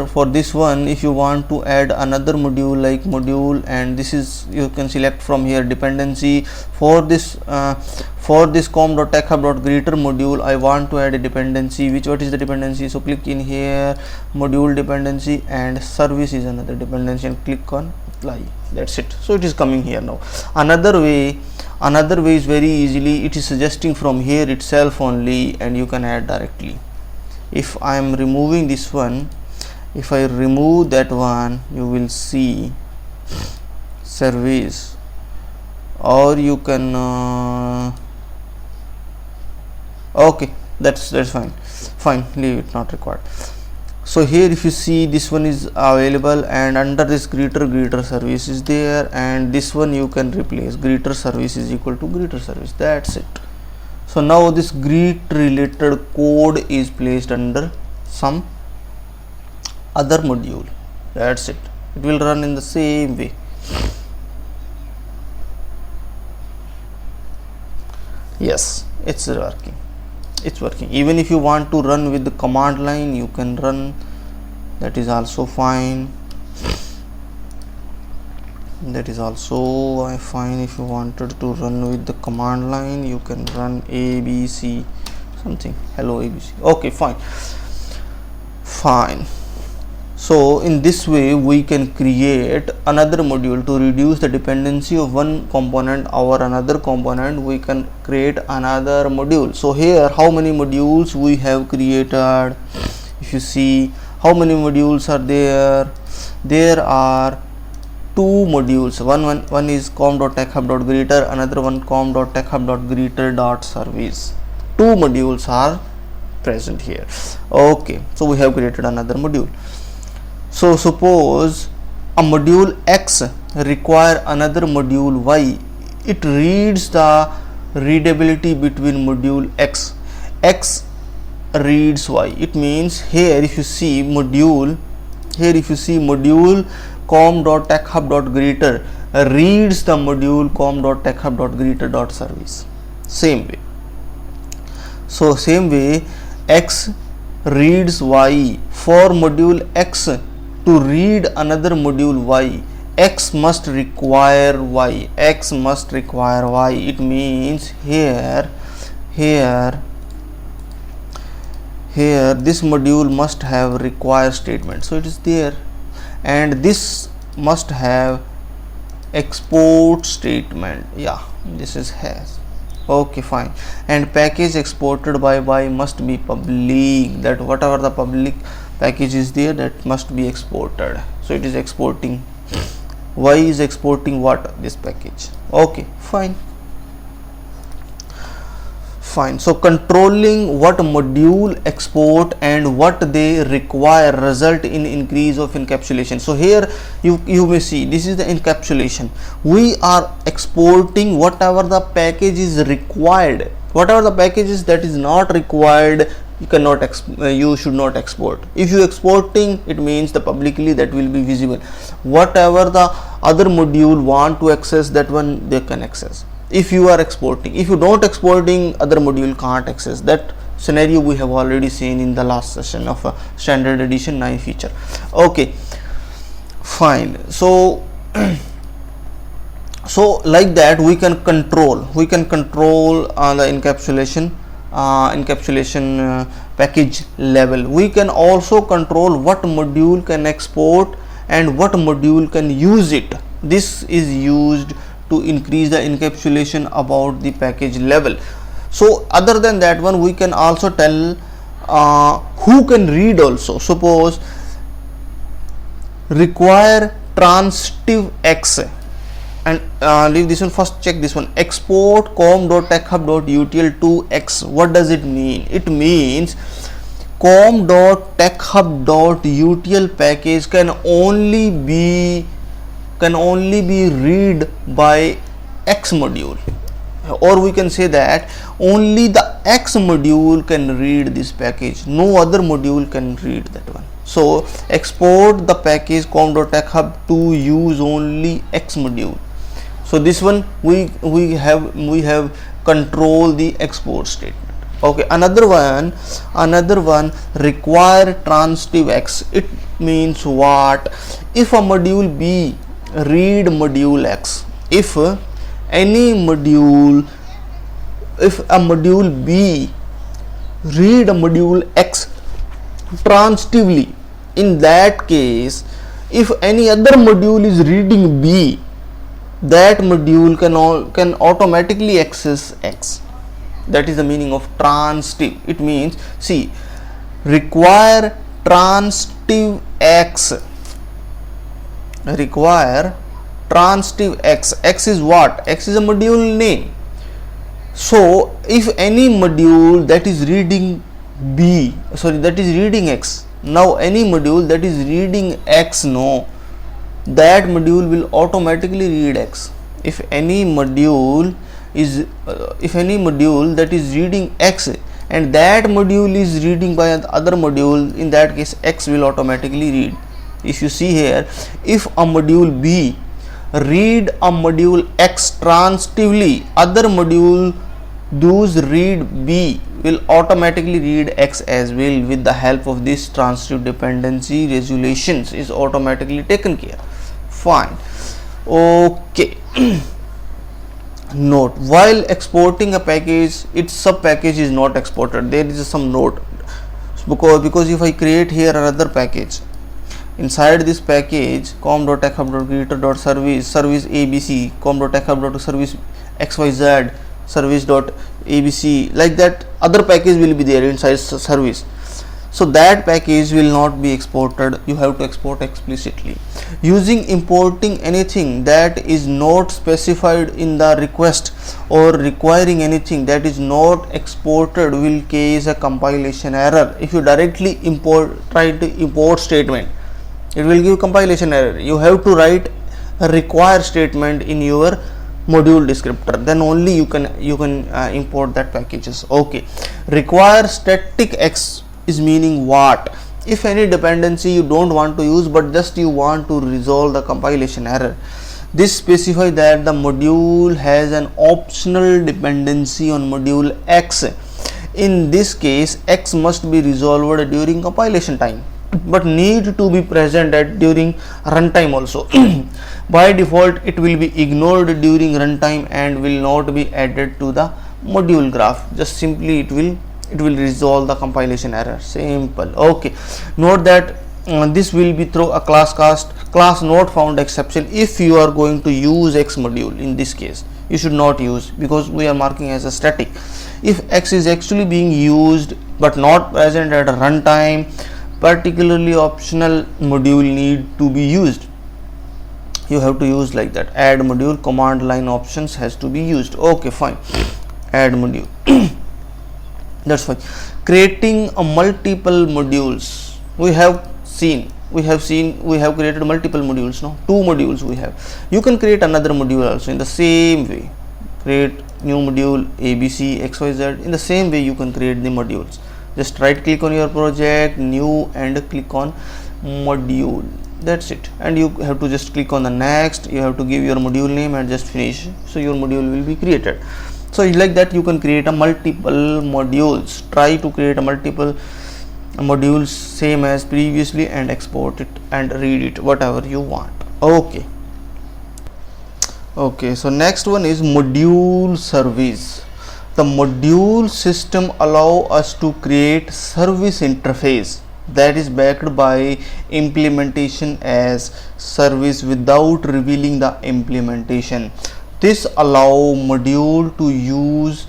for this one, if you want to add another module like module, and this is, you can select from here dependency. For this com.techhub.greeter module I want to add a dependency. What is the dependency? So click in here, module dependency, and service is another dependency, and click on apply. That's it. So it is coming here now. Another way is very easily, it is suggesting from here itself only, and you can add directly. If I am removing this one, if I remove that one, you will see service, or you can okay, that's fine, leave it, not required. So here if you see, this one is available, and under this greeter service is there, and this one you can replace. Greeter service is equal to greeter service. That's it. So now this greet related code is placed under some other module. That's it. It will run in the same way. Yes, it's working. It's working. Even if you want to run with the command line, you can run. That is also fine. That is also fine. If you wanted to run with the command line, you can run abc something, hello abc. Okay, fine. So in this way we can create another module to reduce the dependency of one component over another component. We can create another module. So here how many modules we have created? If you see how many modules are there are two modules. One is com.techhub.greeter, another one com.techhub.greeter.service. Two modules are present here. Okay, so we have created another module. So suppose a module X require another module Y. It reads the readability between module X. X reads Y. It means here if you see module com.techhub.greeter reads the module com.techhub.greeter.service. Same way. So same way X reads Y. For module X to read another module Y, X must require Y. X must require Y. It means here this module must have require statement. So it is there, and this must have export statement. Yeah, this is has. Okay, fine. And package exported by Y must be public. That whatever the public package is there, that must be exported. So it is exporting. Y is exporting what? This package. Okay, fine. So controlling what module export and what they require result in increase of encapsulation. So here you may see this is the encapsulation. We are exporting whatever the package is required. Whatever the package that is not required, you should not export. If you exporting, it means the publicly that will be visible. Whatever the other module want to access, that one they can access. If you are exporting, if you don't exporting, other module can't access. That scenario we have already seen in the last session of standard edition 9 feature. Okay, fine. So like that we can control the encapsulation package level. We can also control what module can export and what module can use it. This is used to increase the encapsulation about the package level. So other than that one, we can also tell who can read also. Suppose require transitive X, and leave this one first, check this one, export com.techhub.utl to X. What does it mean? It means com.techhub.utl package can only be read by X module, or we can say that only the X module can read this package, no other module can read that one. So export the package com.techhub to use only X module. So this one we have control the export statement. Okay, another one require transitive X. It means what? If a module B read module X, if a module B read a module X transitively, in that case if any other module is reading B, that module can automatically access X. That is the meaning of transitive. It means, see, require transitive X. Require transitive X. X is what? X is a module name. So if any module that is reading B, sorry, that is reading X, now any module that is reading X, no, that module will automatically read X. If any module that is reading X and that module is reading by other module, in that case X will automatically read. If you see here, if a module B read a module X transitively, other module those read B will automatically read X as well. With the help of this transitive dependency, resolutions is automatically taken care. Fine. Okay. Note, while exporting a package, its sub package is not exported. There is some note, because if I create here another package, inside this package com.techhub.creator.service service abc com.techhub.service xyz service.abc, like that other package will be there inside service. So that package will not be exported. You have to export explicitly using importing anything that is not specified in the request or requiring anything that is not exported will cause a compilation error. If you directly try to import statement, it will give compilation error. You have to write a require statement in your module descriptor, then only you can import that packages. Okay, require static X is meaning what? If any dependency you don't want to use but just you want to resolve the compilation error, this specifies that the module has an optional dependency on module X. In this case, X must be resolved during compilation time but need to be present during runtime also. By default, it will be ignored during runtime and will not be added to the module graph. Just simply it will resolve the compilation error. Simple. Okay. Note that this will be through a class not found exception. If you are going to use X module, in this case you should not use, because we are marking as a static. If X is actually being used but not present at a runtime, particularly optional module need to be used. You have to use like that. Add module command line options has to be used. Okay, fine. Add module. That's fine. Creating a multiple modules. We have created multiple modules. No, 2 modules we have. You can create another module also in the same way. Create new module ABC XYZ. In the same way you can create the modules. Just right click on your project, new, and click on module. That's it. And you have to just click on the next. You have to give your module name and just finish. So your module will be created. So like that you can create a multiple modules. Try to create a multiple modules same as previously and export it and read it whatever you want. Okay. Okay, so next one is module service. The module system allow us to create service interface that is backed by implementation as service without revealing the implementation. This allow module to use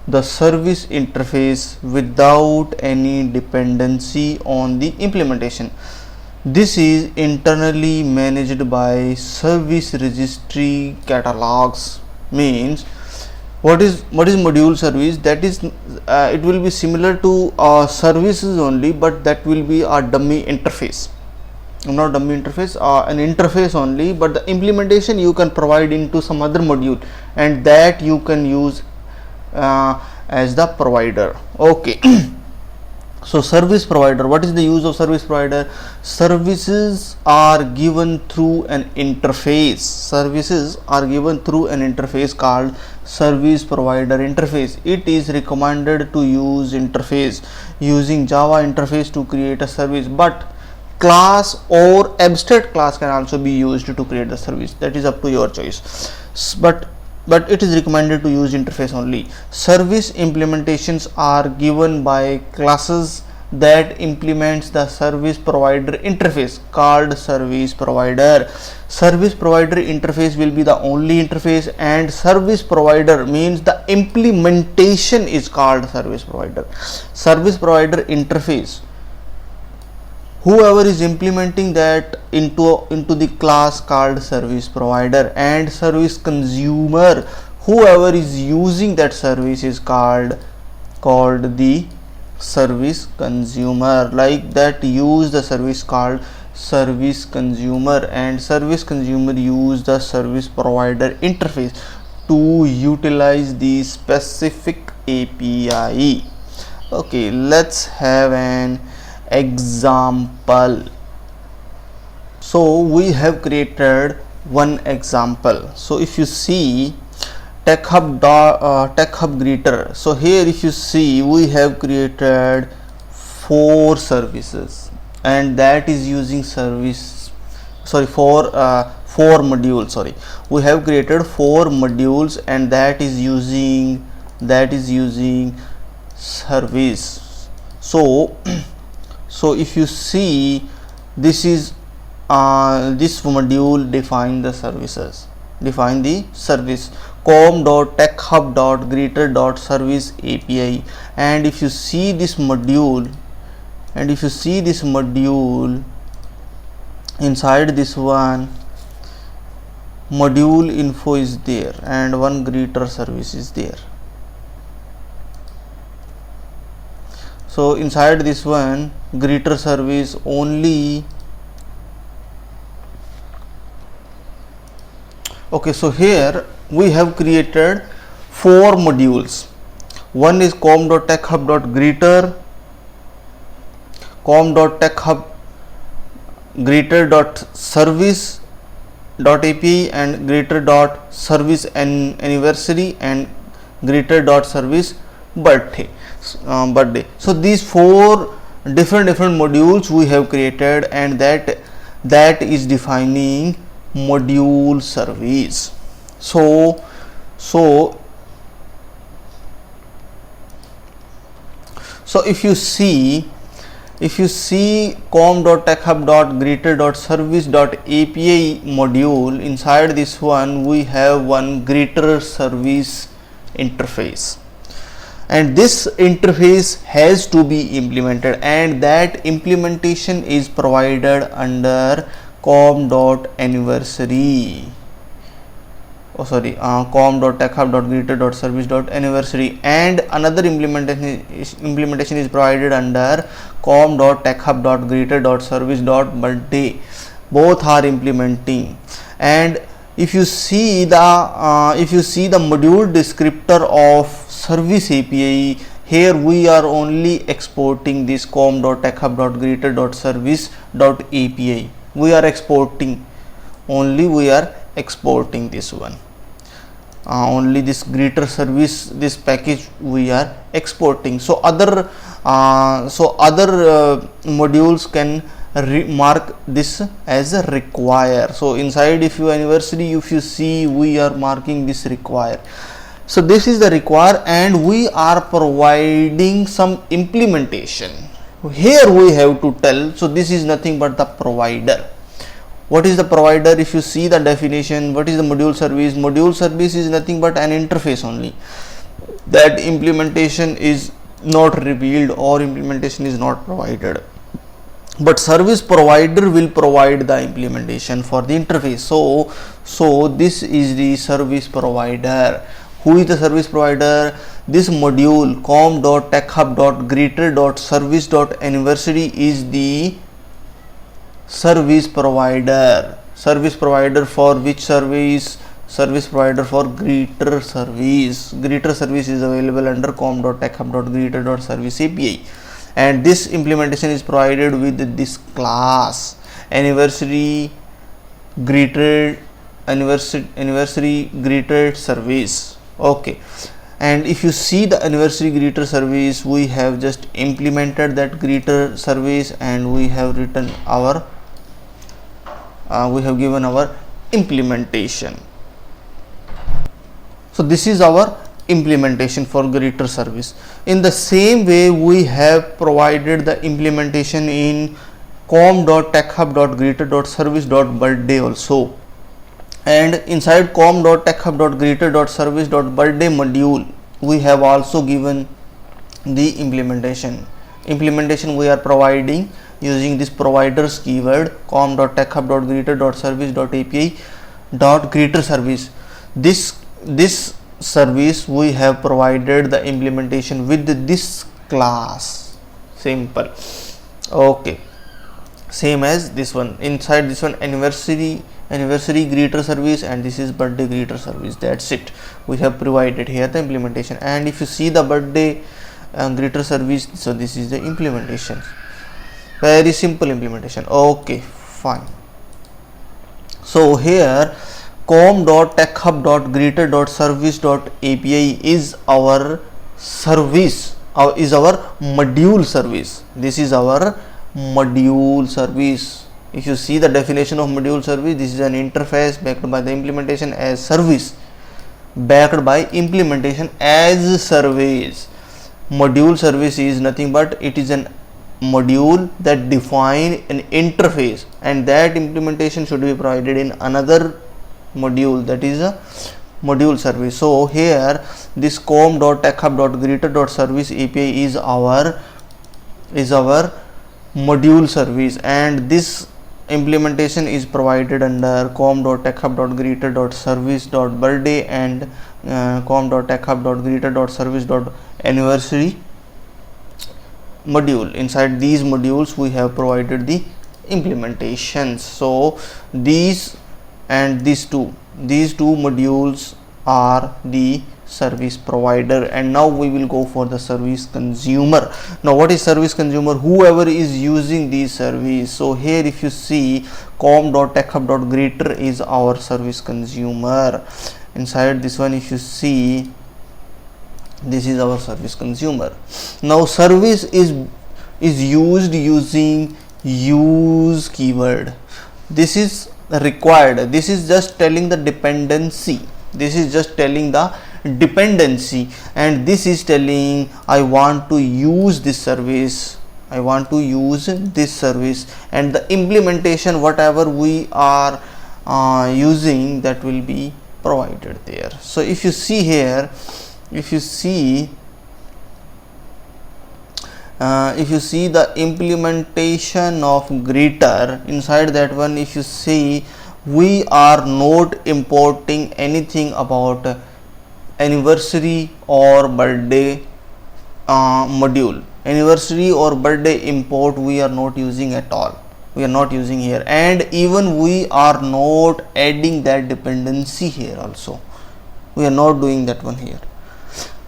the service interface without any dependency on the implementation. This is internally managed by service registry catalogs. Means what is module service? That is it will be similar to services only, but that will be a dummy interface. Not dummy interface, an interface only, but the implementation you can provide into some other module, and that you can use as the provider. Okay. So service provider, what is the use of service provider? Services are given through an interface. Services are given through an interface called service provider interface. It is recommended to use interface using Java interface to create a service, but class or abstract class can also be used to create the service. That is up to your choice. But it is recommended to use interface only. Service implementations are given by classes that implements the service provider interface called service provider. Service provider interface will be the only interface, and service provider means the implementation is called service provider. Service provider interface, whoever is implementing that into the class called service provider, and service consumer, whoever is using that service is called the service consumer. Like that, use the service called service consumer, and service consumer use the service provider interface to utilize the specific API. Okay, let's have an example. So we have created one example. So if you see TechHub greeter, so here if you see we have created 4 services, and that is using four modules. Sorry, we have created 4 modules, and that is using service. So if you see, this is this module define the service com.techhub.greeter.service API. And if you see this module, inside this one, module info is there and one greeter service is there. So inside this one, greeter service only. Okay, so here we have created 4 modules. One is com.techhub.greeter, com.techhub.greeter.service.api, and greeter.service anniversary, and greeter.service birthday. So these 4 different modules we have created, and that is defining module service. So if you see com.techhub.greeter.service.api module, inside this one we have one greeter service interface, and this interface has to be implemented, and that implementation is provided under com.techhub.greeter.service.anniversary, and another implementation is provided under com.techhub.greeter.service.birthday. Both are implementing. And if you see the module descriptor of service API, here we are only exporting this com.techhub.greeter.service.api. we are exporting this one, only this greeter service, this package we are exporting. So other modules can mark this as a require. So inside if you see, we are marking this require. So this is the require, and we are providing some implementation. Here we have to tell, so this is nothing but the provider. What is the provider? If you see the definition, what is the module service? Module service is nothing but an interface only. That implementation is not revealed or implementation is not provided, but service provider will provide the implementation for the interface. So this is the service provider. Who is the service provider? This module com.techhub.greeter.service.anniversary is the service provider. Service provider for which service? Service provider for greeter service. Greeter service is available under com.techhub.greeter.service API, and this implementation is provided with this class anniversary greeter service. Okay, and if you see the anniversary greeter service, we have just implemented that greeter service, and we have written our we have given our implementation. So this is our implementation for greeter service. In the same way, we have provided the implementation in com.techhub.greeter.service.birthday also. And inside com.techhub.greeter.service.birthday module, we have also given the implementation. Implementation we are providing using this providers keyword com.techhub.greeter.service.api.greeter service. This service we have provided the implementation with this class. Simple. Okay, same as this one. Inside this one, anniversary greeter service, and this is birthday greeter service. That's it. We have provided here the implementation. And if you see the birthday greeter service, so this is the implementation. Very simple implementation. Okay, fine. So here com.techhub.greeter.service.api is our service, is our module service. This is our module service. If you see the definition of module service, this is an interface backed by the implementation as service, backed by implementation as service. Module service is nothing but it is an module that define an interface, and that implementation should be provided in another module, that is a module service. So here this com.techhub.greeter.service API is our module service, and this implementation is provided under com.techhub.greeter.service.birthday and com.techhub.greeter.service.anniversary module. Inside these modules we have provided the implementations. So these and these two modules are the service provider, and now we will go for the service consumer. Now what is service consumer? Whoever is using these service. So here if you see com.techhub.greeter is our service consumer. Inside this one if you see, this is our service consumer. Now service is used using use keyword. This is required. This is just telling the dependency. This is just telling the dependency, and this is telling I want to use this service. I want to use this service, and the implementation whatever we are using, that will be provided there. So if you see here, if you see the implementation of greeter, inside that one if you see, we are not importing anything about anniversary or birthday module. Anniversary or birthday import we are not using at all. We are not using here, and even we are not adding that dependency here also. We are not doing that one here,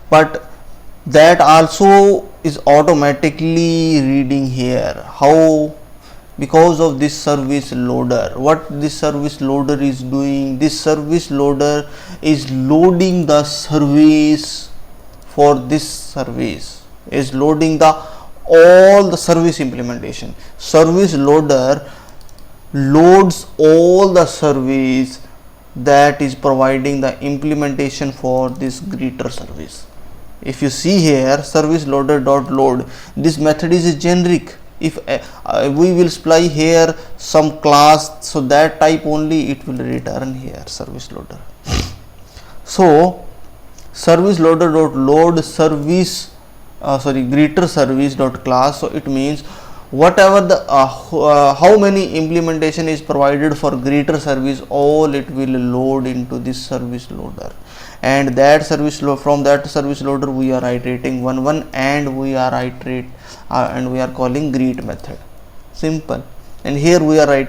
but that also is automatically reading here. How? Because of this service loader. What this service loader is doing? This service loader is loading the service for this service, is loading all the service implementation. Service loader loads all the service that is providing the implementation for this greeter service. If you see here, service loader dot load, this method is generic. If we will supply here some class, so that type only it will return here, service loader. So service loader dot load service greeter service dot class. So it means whatever the how many implementation is provided for greeter service, all it will load into this service loader, and that service from that service loader we are iterating one, and we are calling greet method. Simple. And here we are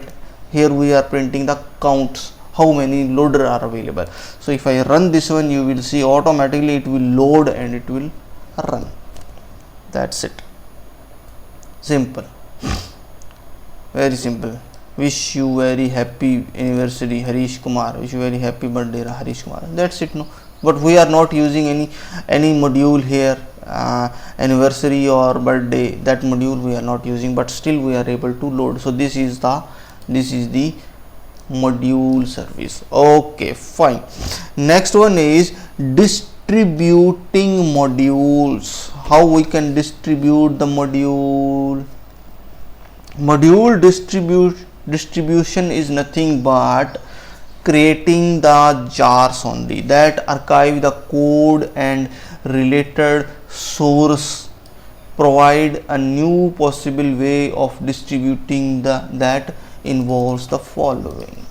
printing the counts, how many loader are available. So if I run this one, you will see automatically it will load and it will run. That's it. Simple. Very simple. Wish you very happy anniversary Harish Kumar. Wish you very happy birthday Harish Kumar. That's it. No, but we are not using any module here, anniversary or birthday. That module we are not using, but still we are able to load. So this is the module service. Okay, fine. Next one is distributing modules. How we can distribute the module? Module distribution is nothing but creating the jars only that archive the code and related source, provide a new possible way of distributing that involves the following.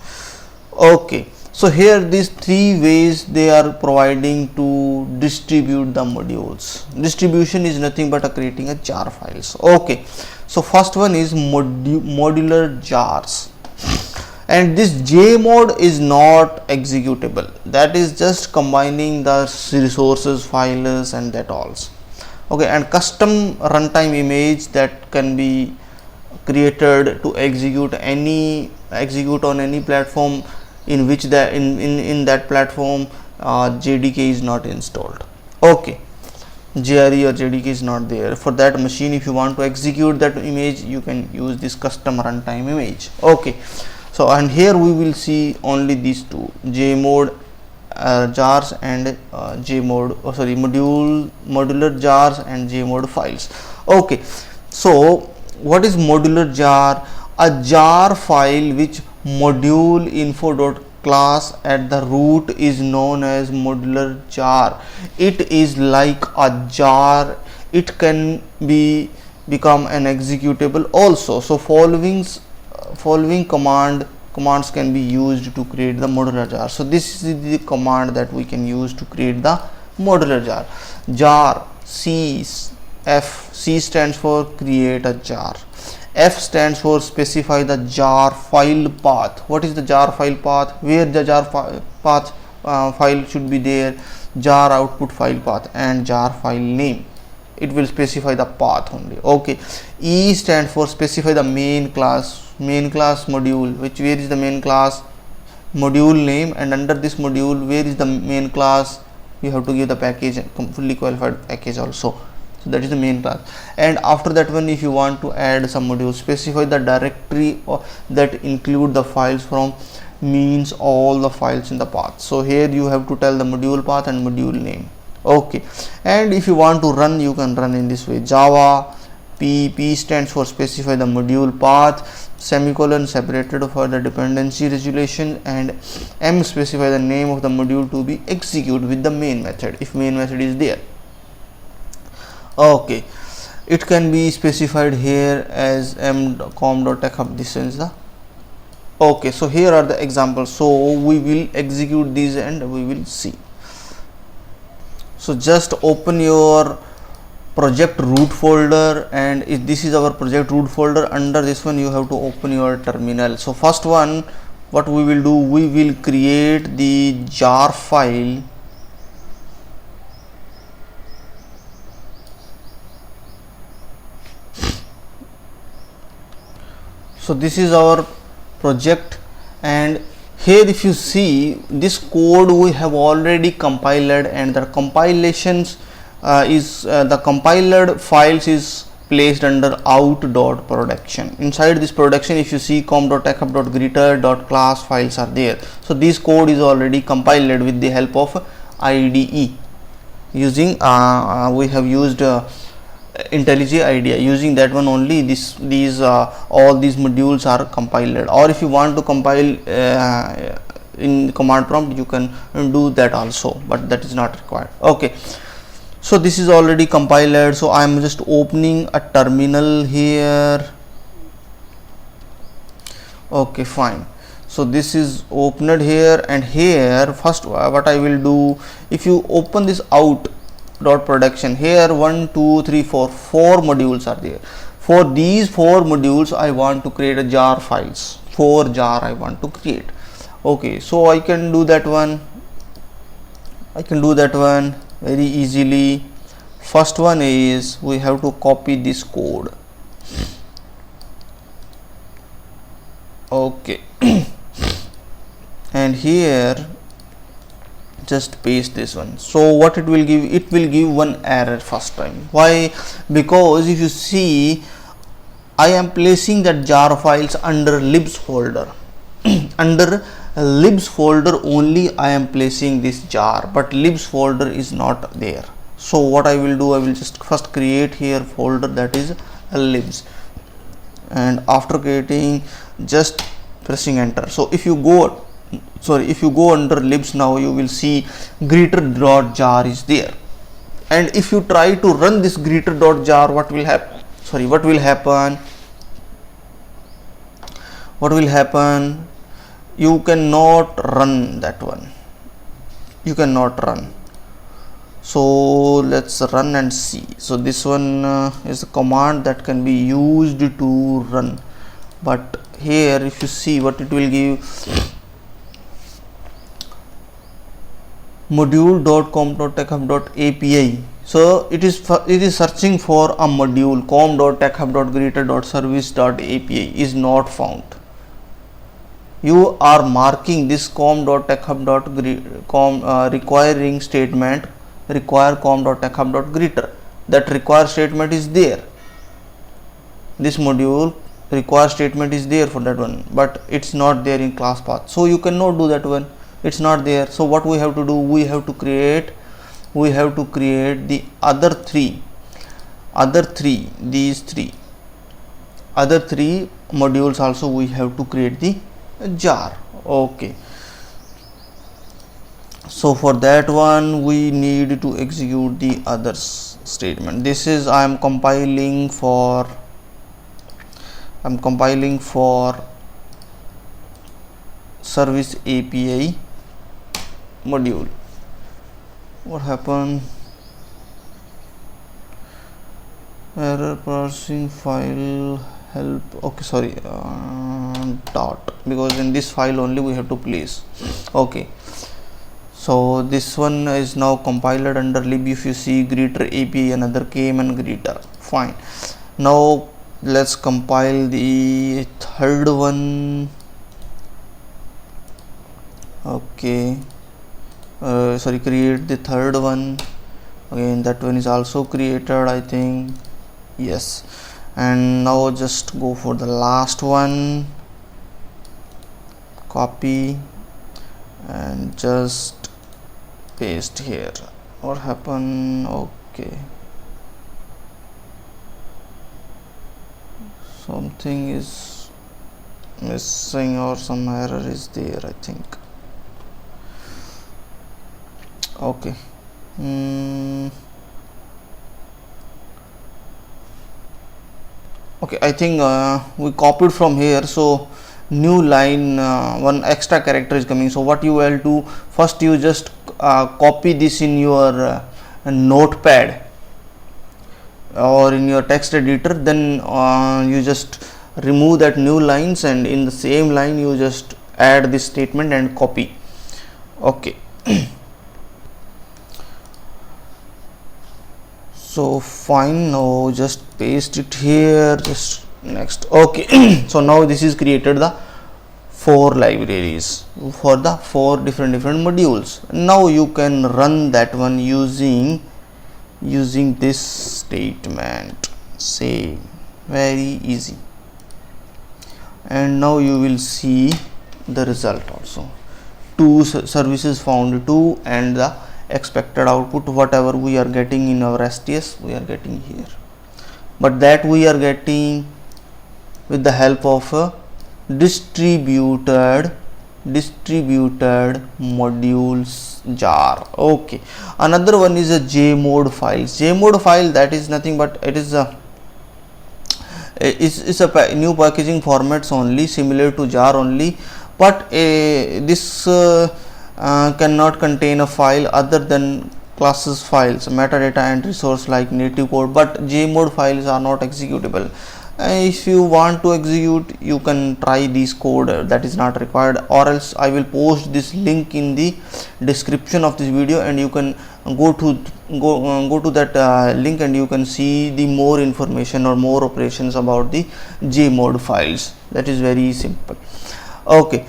Okay, so here these three ways they are providing to distribute the modules. Distribution is nothing but creating a jar files. Okay, so first one is modular jars, and this JMOD is not executable. That is just combining the resources, files, and that also. Okay, and custom runtime image that can be created to execute on any platform in which in that platform JDK is not installed. Okay, JRE or JDK is not there for that machine. If you want to execute that image, you can use this custom runtime image. Okay, so and here we will see only these two, JMOD jars and modular jars and JMOD files. Okay, so what is modular jar? A jar file which module info.class at the root is known as modular jar. It is like a jar. It can become an executable also. So following commands can be used to create the modular jar. So this is the command that we can use to create the modular jar. Jar, C stands for create a jar. F stands for specify the jar file path. What is the jar file path? Where the jar path file should be there? Jar output file path and jar file name. It will specify the path only. Okay. E stands for specify the main class module. Where is the main class? Module name, and under this module, where is the main class? You have to give the package and fully qualified package also. So that is the main class. And after that one, if you want to add some modules, specify the directory that include the files from, means all the files in the path. So here you have to tell the module path and module name. Okay, and if you want to run, you can run in this way. Java P stands for specify the module path, semicolon separated for the dependency resolution, and M specify the name of the module to be executed with the main method if main method is there. Okay, it can be specified here as m.com.techhub. This is the okay. So here are the examples. So we will execute these and we will see. So just open your project root folder, and this is our project root folder. Under this one you have to open your terminal. So first one, what we will do, we will create the jar file. So this is our project, and here if you see this code we have already compiled, and the compilations the compiled files is placed under out.production. Inside this production, if you see com.techhub.greeter.class files are there. So this code is already compiled with the help of IDE. Using we have used IntelliJ IDEA. Using that one only all these modules are compiled. Or if you want to compile in command prompt, you can do that also, but that is not required. Okay. So this is already compiled. So I am just opening a terminal here. Okay, fine. So this is opened here, and here first what I will do, if you open this out.production, here 1 2 3 4 modules are there. For these 4 modules I want to create a jar files. 4 jar I want to create. Okay, so I can do that one. Very easily. First one is we have to copy this code. Okay. And here just paste this one. So what it will give, it will give one error first time. Why? Because if you see, I am placing that jar files under libs folder. Under libs folder only I am placing this jar, but libs folder is not there. So what I will do, I will just first create here folder that is libs, and after creating, just pressing enter. So if you go under libs now, you will see greeter.jar is there, and if you try to run this greeter.jar, what will happen? You cannot run that one. So let's run and see. So this one is a command that can be used to run, but here if you see what it will give, module.com.techhub.api. So it is searching for a module com.techhub.greeter.service.api is not found. You are marking this com.techhub.com requiring statement require com.techhub.greeter. That require statement is there. This module require statement is there for that one, but it's not there in class path. So you cannot do that one. It's not there. So what we have to do? We have to create the other three modules also. We have to create the jar. Okay, so for that one we need to execute the others statement. This is I am compiling for service API module. What happened? Error parsing file help. Okay, sorry, dot, because in this file only we have to place. Okay, so this one is now compiled under lib. If you see greeter API, another came and greeter. Fine. Now let's compile the third one. Okay, sorry, create the third one. Again, that one is also created, I think. Yes. And now just go for the last one, copy and just paste here. What happened? Okay, something is missing or some error is there, I think. Okay, okay, I think we copied from here. So new line, one extra character is coming. So what you will do, first you just copy this in your notepad or in your text editor, then you just remove that new lines, and in the same line you just add this statement and copy. Okay. So fine, now just paste it here, just next. Okay. So now this is created the 4 libraries for the 4 different modules. Now you can run that one using this statement. Save, very easy. And now you will see the result also. 2 services found, 2, and the expected output whatever we are getting in our STS we are getting here, but that we are getting with the help of a distributed modules jar. Okay, another one is a JMOD files. JMOD file, that is nothing but it is a new packaging formats only, similar to jar only, but this cannot contain a file other than classes files, metadata and resource like native code, but JMOD files are not executable. If you want to execute, you can try this code, that is not required, or else I will post this link in the description of this video, and you can go to that link and you can see the more information or more operations about the JMOD files. That is very simple. Okay.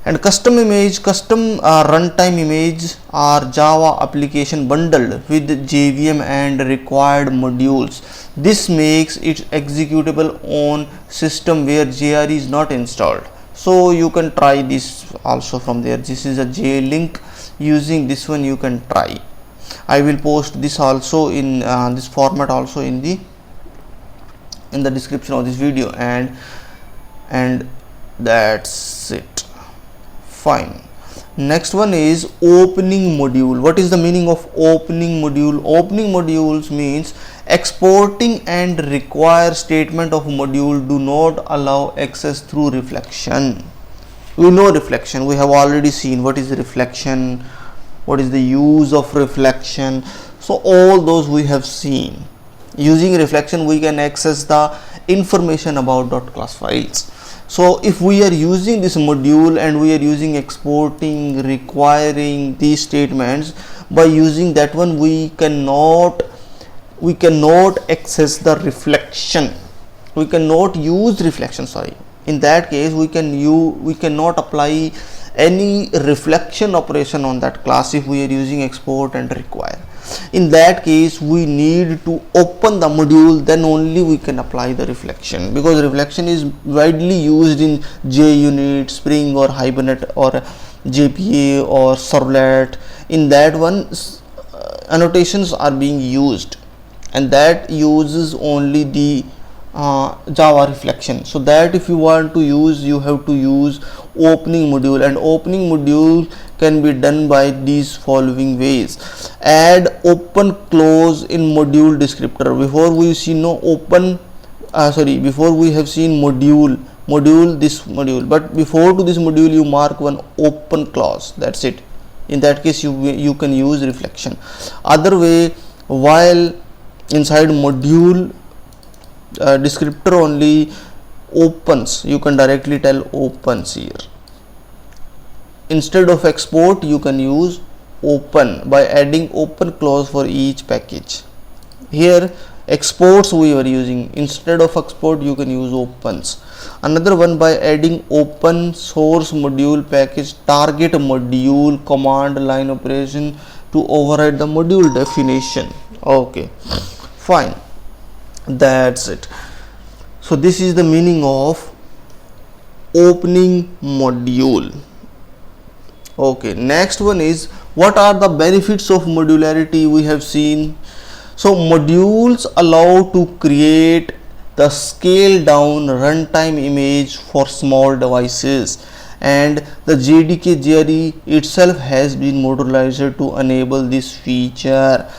And custom runtime image are Java application bundled with JVM and required modules. This makes it executable on system where JRE is not installed. So you can try this also from there. This is a J link. Using this one you can try. I will post this also in this format also in the description of this video, and that's it. Fine. Next one is opening module. What is the meaning of opening module? Opening modules means exporting and require statement of module do not allow access through reflection. We know reflection, we have already seen what is reflection, what is the use of reflection. So all those we have seen. Using reflection we can access the information about .class files. So if we are using this module and we are using exporting, requiring these statements, by using that one we cannot access the reflection, we cannot use reflection, sorry. In that case we cannot apply any reflection operation on that class if we are using export and require. In that case we need to open the module, then only we can apply the reflection, because reflection is widely used in JUnit, Spring or Hibernate or JPA or Servlet. In that one annotations are being used, and that uses only the Java reflection. So that if you want to use, you have to use opening module, and opening module can be done by these following ways. Add open close in module descriptor. Before we see before we have seen module this module, but before to this module you mark one open clause, that's it. In that case you can use reflection. Other way, while inside module descriptor only opens, you can directly tell opens here. Instead of export you can use open by adding open clause for each package. Here exports we were using, instead of export you can use opens. Another one, by adding open source module package target module command line operation to override the module definition. Okay, fine, that's it. So this is the meaning of opening module. Okay, next one is, what are the benefits of modularity? We have seen, so modules allow to create the scale down runtime image for small devices, and the JDK GRE itself has been modularized to enable this feature.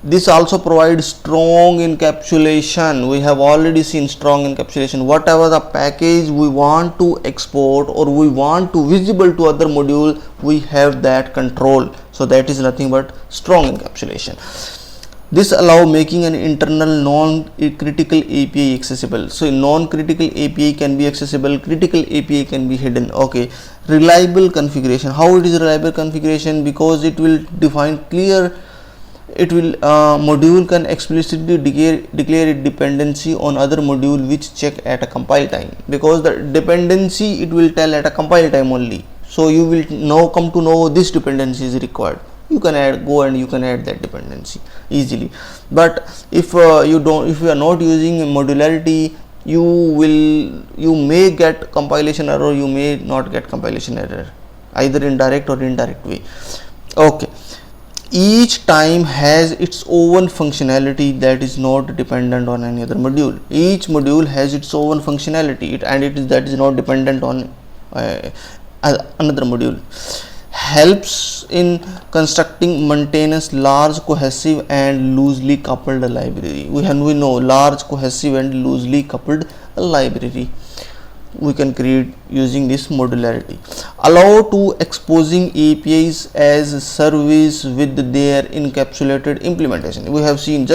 This also provides strong encapsulation. We have already seen strong encapsulation. Whatever the package we want to export or we want to visible to other module, we have that control. So that is nothing but strong encapsulation. This allow making an internal non-critical API accessible. So non-critical API can be accessible, critical API can be hidden. Okay, reliable configuration. How it is reliable configuration? Because it will define clear, module can explicitly declare its dependency on other module which check at a compile time, because the dependency it will tell at a compile time only. So you will now come to know this dependency is required. You can add that dependency easily. But if you are not using modularity, you may get compilation error, you may not get compilation error, either in direct or indirect way. Okay, each time has its own functionality that is not dependent on any other module. Each module has its own functionality that is not dependent on another module. Helps in constructing maintenance large cohesive and loosely coupled library. We know large cohesive and loosely coupled library we can create using this modularity. Allow to exposing APIs as service with their encapsulated implementation. We have seen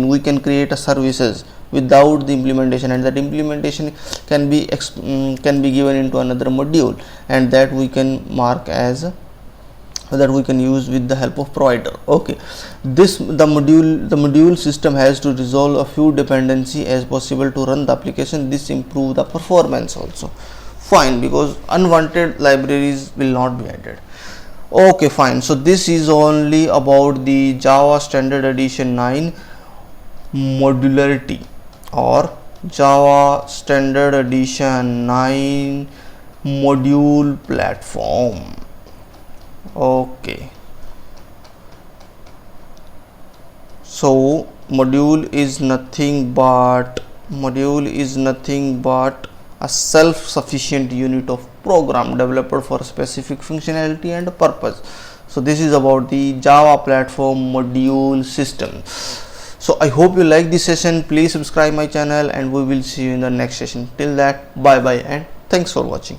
we can create a services without the implementation, and that implementation can be given into another module, and that we can mark as that we can use with the help of provider. Okay, the module system has to resolve a few dependency as possible to run the application. This improve the performance also. Fine, because unwanted libraries will not be added. Okay, fine. So this is only about the Java Standard Edition 9 modularity, or Java Standard Edition 9 module platform. Okay, so module is nothing but a self-sufficient unit of program developed for specific functionality and purpose. So this is about the Java platform module system. So I hope you like this session. Please subscribe my channel, and we will see you in the next session. Till that, bye bye and thanks for watching.